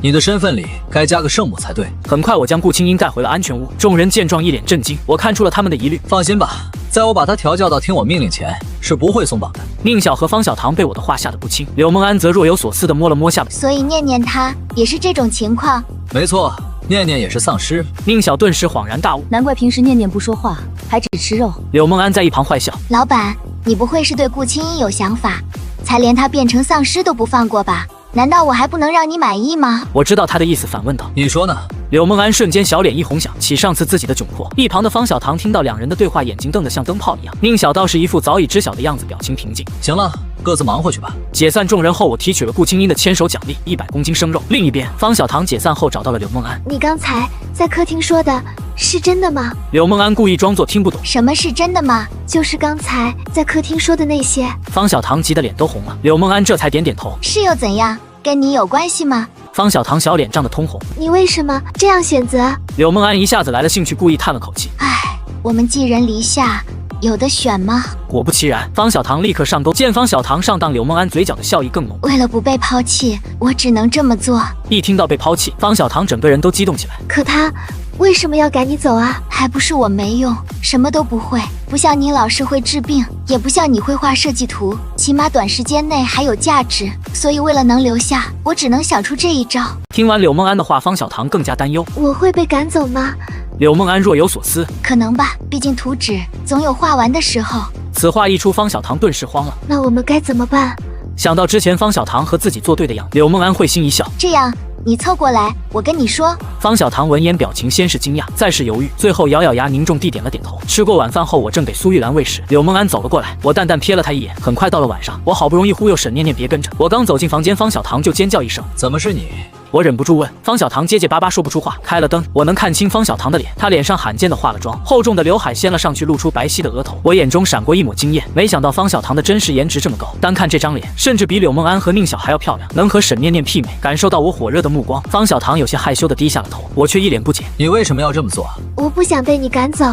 你的身份里该加个圣母才对。很快，我将顾青音带回了安全屋。众人见状一脸震惊，我看出了他们的疑虑。放心吧，在我把他调教到听我命令前，是不会松绑的。宁晓和方小棠被我的话吓得不轻，柳梦安则若有所思地摸了摸下巴。所以念念他也是这种情况？没错，念念也是丧尸。宁晓顿时恍然大悟，难怪平时念念不说话，还只吃肉。柳梦安在一旁坏笑：老板，你不会是对顾青音有想法，才连他变成丧尸都不放过吧？难道我还不能让你满意吗？我知道他的意思，反问道：你说呢？柳梦安瞬间小脸一红，想起上次自己的窘迫。一旁的方小棠听到两人的对话，眼睛瞪得像灯泡一样。宁晓倒是一副早已知晓的样子，表情平静。行了，各自忙回去吧。解散众人后，我提取了顾青音的牵手奖励100公斤生肉。另一边，方小棠解散后找到了柳梦安。你刚才在客厅说的是真的吗？柳梦安故意装作听不懂。什么是真的吗？就是刚才在客厅说的那些。方小棠急得脸都红了。柳梦安这才点点头。是又怎样？跟你有关系吗？方小棠小脸涨得通红。你为什么这样选择？柳梦安一下子来了兴趣，故意叹了口气。唉，我们寄人篱下，有的选吗？果不其然，方小棠立刻上钩。见方小棠上当，柳梦安嘴角的笑意更浓。为了不被抛弃，我只能这么做。一听到被抛弃，方小棠整个人都激动起来。可他为什么要赶你走啊？还不是我没用，什么都不会，不像你老是会治病，也不像你会画设计图，起码短时间内还有价值。所以为了能留下，我只能想出这一招。听完柳梦安的话，方小棠更加担忧。我会被赶走吗？柳梦安若有所思。可能吧，毕竟图纸总有画完的时候。此话一出，方小棠顿时慌了。那我们该怎么办？想到之前方小棠和自己作对的样子，柳梦安会心一笑。这样，你凑过来，我跟你说。方小棠闻言，表情先是惊讶，再是犹豫，最后咬咬牙，凝重地点了点头。吃过晚饭后，我正给苏玉兰喂食，柳梦安走了过来，我淡淡瞥了她一眼。很快到了晚上，我好不容易忽悠沈念念别跟着，我刚走进房间，方小棠就尖叫一声：怎么是你？我忍不住问，方小棠结结巴巴说不出话。开了灯，我能看清方小棠的脸，她脸上罕见的化了妆，厚重的刘海掀了上去，露出白皙的额头。我眼中闪过一抹惊艳，没想到方小棠的真实颜值这么高，单看这张脸，甚至比柳梦安和宁晓还要漂亮，能和沈念念媲美。感受到我火热的目光，方小棠有些害羞的低下了头，我却一脸不解：你为什么要这么做？我不想被你赶走。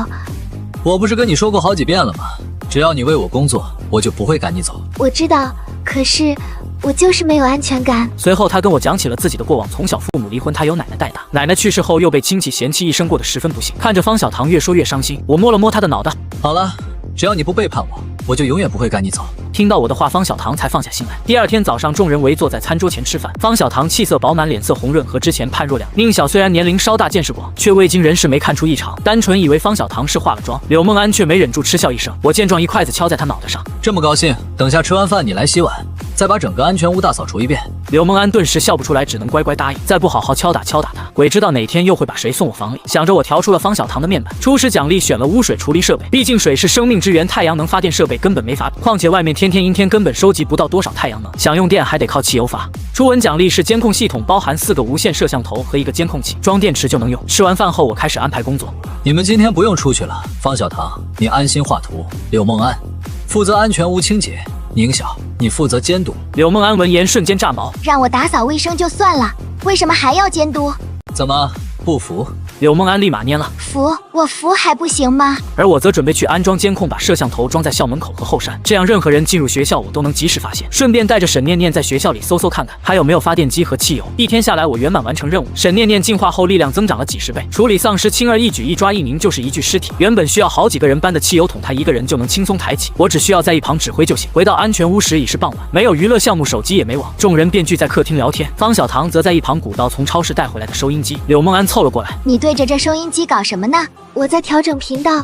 我不是跟你说过好几遍了吗？只要你为我工作，我就不会赶你走。我知道，可是我就是没有安全感。随后他跟我讲起了自己的过往，从小父母离婚，他由奶奶带大，奶奶去世后又被亲戚嫌弃，一生过得十分不幸。看着方小棠越说越伤心，我摸了摸她的脑袋。好了，只要你不背叛我，我就永远不会赶你走。听到我的话，方小棠才放下心来。第二天早上，众人围坐在餐桌前吃饭。方小棠气色饱满，脸色红润，和之前判若两人。宁晓虽然年龄稍大，见识广，却未经人事没看出异常，单纯以为方小棠是化了妆。柳梦安却没忍住嗤笑一声。我见状，一筷子敲在他脑袋上。这么高兴，等下吃完饭你来洗碗，再把整个安全屋大扫除一遍。柳梦安顿时笑不出来，只能乖乖答应。再不好好敲打他，鬼知道哪天又会把谁送我房里。想着我调出了方小棠的面板，初始奖励选了污水处理设备，毕竟水是生命之源，太阳能发电设备根本没法比，况且外面天天阴天，根本收集不到多少太阳能，想用电还得靠汽油发。初吻奖励是监控系统，包含4个无线摄像头和1个监控器，装电池就能用。吃完饭后，我开始安排工作。你们今天不用出去了，方小棠，你安心画图；柳梦安负责安全屋清洁，宁晓，你负责监督。柳梦安闻言瞬间炸毛，让我打扫卫生就算了，为什么还要监督？怎么不服？柳梦安立马蔫了，服，我服还不行吗？而我则准备去安装监控，把摄像头装在校门口和后山，这样任何人进入学校我都能及时发现。顺便带着沈念念在学校里搜搜看看还有没有发电机和汽油。一天下来，我圆满完成任务。沈念念进化后力量增长了几10倍，处理丧尸轻而易举，一抓一拧就是一具尸体。原本需要好几个人搬的汽油桶，他一个人就能轻松抬起，我只需要在一旁指挥就行。回到安全屋时已是傍晚，没有娱乐项目，手机也没网，众人便聚在客厅聊天。方小棠则在一旁鼓捣从超市带回来的收音机。柳梦安凑了过来，你对着这收音机搞什么呢？我在调整频道，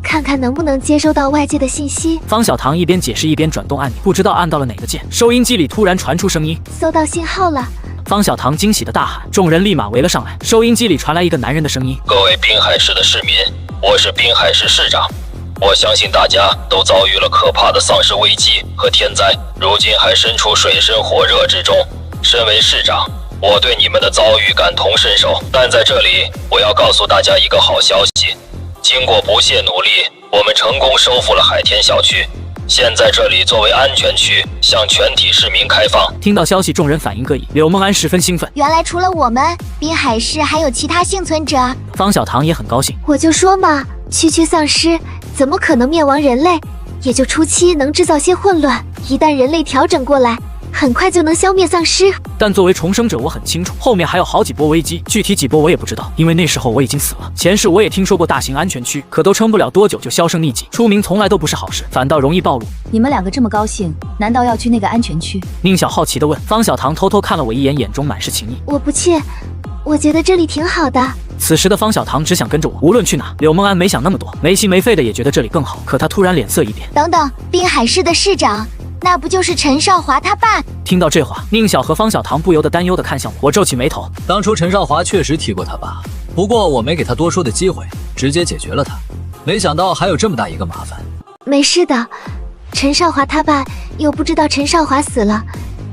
看看能不能接收到外界的信息。方小棠一边解释一边转动按钮，不知道按到了哪个键，收音机里突然传出声音，收到信号了。方小棠惊喜的大喊，众人立马围了上来。收音机里传来一个男人的声音：各位滨海市的市民，我是滨海市市长。我相信大家都遭遇了可怕的丧尸危机和天灾，如今还身处水深火热之中。身为市长，我对你们的遭遇感同身受，但在这里我要告诉大家一个好消息，经过不懈努力，我们成功收复了海天校区，现在这里作为安全区，向全体市民开放。听到消息，众人反应各异，柳梦安十分兴奋，原来除了我们，滨海市还有其他幸存者。方小棠也很高兴，我就说嘛，区丧尸怎么可能灭亡人类？也就初期能制造些混乱，一旦人类调整过来，很快就能消灭丧尸。但作为重生者，我很清楚后面还有好几波危机，具体几波我也不知道，因为那时候我已经死了。前世我也听说过大型安全区，可都撑不了多久就销声匿迹。出名从来都不是好事，反倒容易暴露。你们2个这么高兴，难道要去那个安全区？宁晓好奇地问。方小棠偷偷看了我一眼，眼中满是情意。我不去，我觉得这里挺好的。此时的方小棠只想跟着我，无论去哪。柳梦安没想那么多，没心没肺的也觉得这里更好。可他突然脸色一变，等等，滨海市的市长，那不就是陈少华他爸？听到这话，宁晓和方小棠不由得担忧地看向我，我皱起眉头。当初陈少华确实提过他爸，不过我没给他多说的机会，直接解决了他。没想到还有这么大一个麻烦。没事的，陈少华他爸又不知道陈少华死了，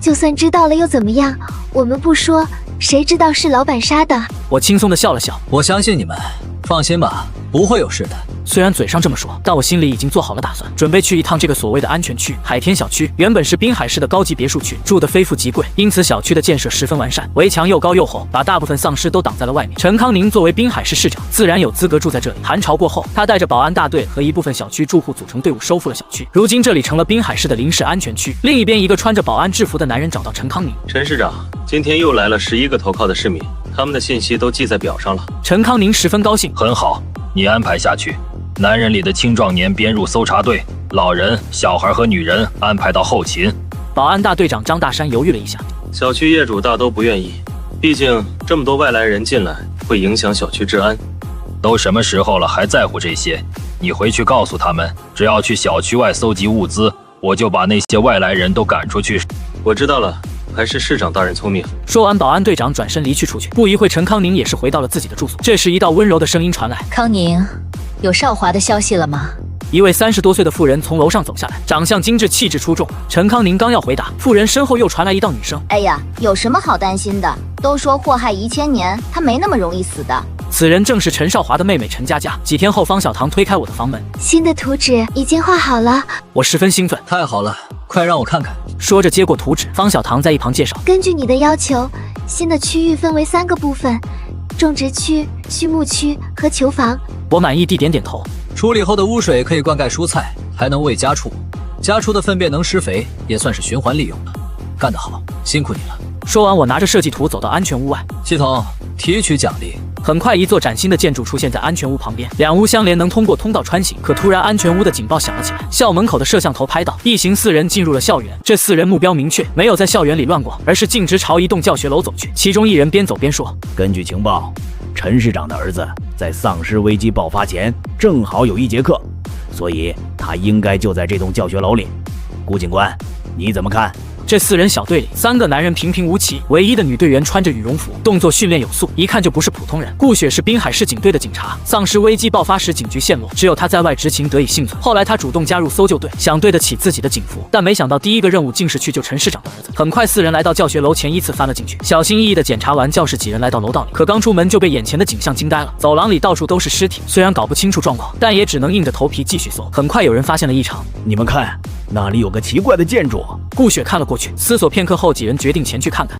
就算知道了又怎么样？我们不说，谁知道是老板杀的？我轻松地笑了笑，我相信你们，放心吧，不会有事的。虽然嘴上这么说，但我心里已经做好了打算，准备去一趟这个所谓的安全区。海天小区原本是滨海市的高级别墅区，住得非富即贵，因此小区的建设十分完善，围墙又高又厚，把大部分丧尸都挡在了外面。陈康宁作为滨海市市长，自然有资格住在这里。寒潮过后，他带着保安大队和一部分小区住户组成队伍收复了小区，如今这里成了滨海市的临时安全区。另一边，一个穿着保安制服的男人找到陈康宁：陈市长，今天又来了11个投靠的市民，他们的信息都记在表上了。陈康宁十分高兴，很好，你安排下去。男人里的青壮年编入搜查队，老人、小孩和女人安排到后勤。保安大队长张大山犹豫了一下，小区业主大都不愿意，毕竟这么多外来人进来会影响小区治安。都什么时候了还在乎这些？你回去告诉他们，只要去小区外搜集物资，我就把那些外来人都赶出去。我知道了，还是市长大人聪明。说完，保安队长转身离去出去。不一会，陈康宁也是回到了自己的住所。这时，一道温柔的声音传来：康宁，有少华的消息了吗？一位30多岁的妇人从楼上走下来，长相精致，气质出众。陈康宁刚要回答，妇人身后又传来一道女声：哎呀，有什么好担心的？都说祸害1000年，他没那么容易死的。此人正是陈少华的妹妹陈佳佳。几天后，方小棠推开我的房门，新的图纸已经画好了。我十分兴奋，太好了，快让我看看。说着接过图纸，方小棠在一旁介绍：根据你的要求，新的区域分为3个部分：种植区、畜牧区和球房。我满意地点点头。处理后的污水可以灌溉蔬菜，还能喂家畜，家畜的粪便能施肥，也算是循环利用了。干得好，辛苦你了。说完，我拿着设计图走到安全屋外。系统，提取奖励。很快，一座崭新的建筑出现在安全屋旁边，两屋相连，能通过通道穿行。可突然，安全屋的警报响了起来，校门口的摄像头拍到一行4人进入了校园。这4人目标明确，没有在校园里乱逛，而是径直朝一栋教学楼走去。其中一人边走边说：“根据情报，陈市长的儿子在丧尸危机爆发前正好有1节课，所以他应该就在这栋教学楼里。顾警官，你怎么看？”这4人小队里，3个男人平平无奇，唯一的女队员穿着羽绒服，动作训练有素，一看就不是普通人。顾雪是滨海市警队的警察，丧尸危机爆发时警局陷落，只有他在外执勤得以幸存。后来他主动加入搜救队，想对得起自己的警服，但没想到第一个任务竟是去救陈市长的儿子。很快，4人来到教学楼前依次翻了进去，小心翼翼地检查完教室，几人来到楼道里，可刚出门就被眼前的景象惊呆了。走廊里到处都是尸体，虽然搞不清楚状况，但也只能硬着头皮继续搜。很快有人发现了异常，你们看，那里有个奇怪的建筑。顾雪看了过去，思索片刻后，几人决定前去看看。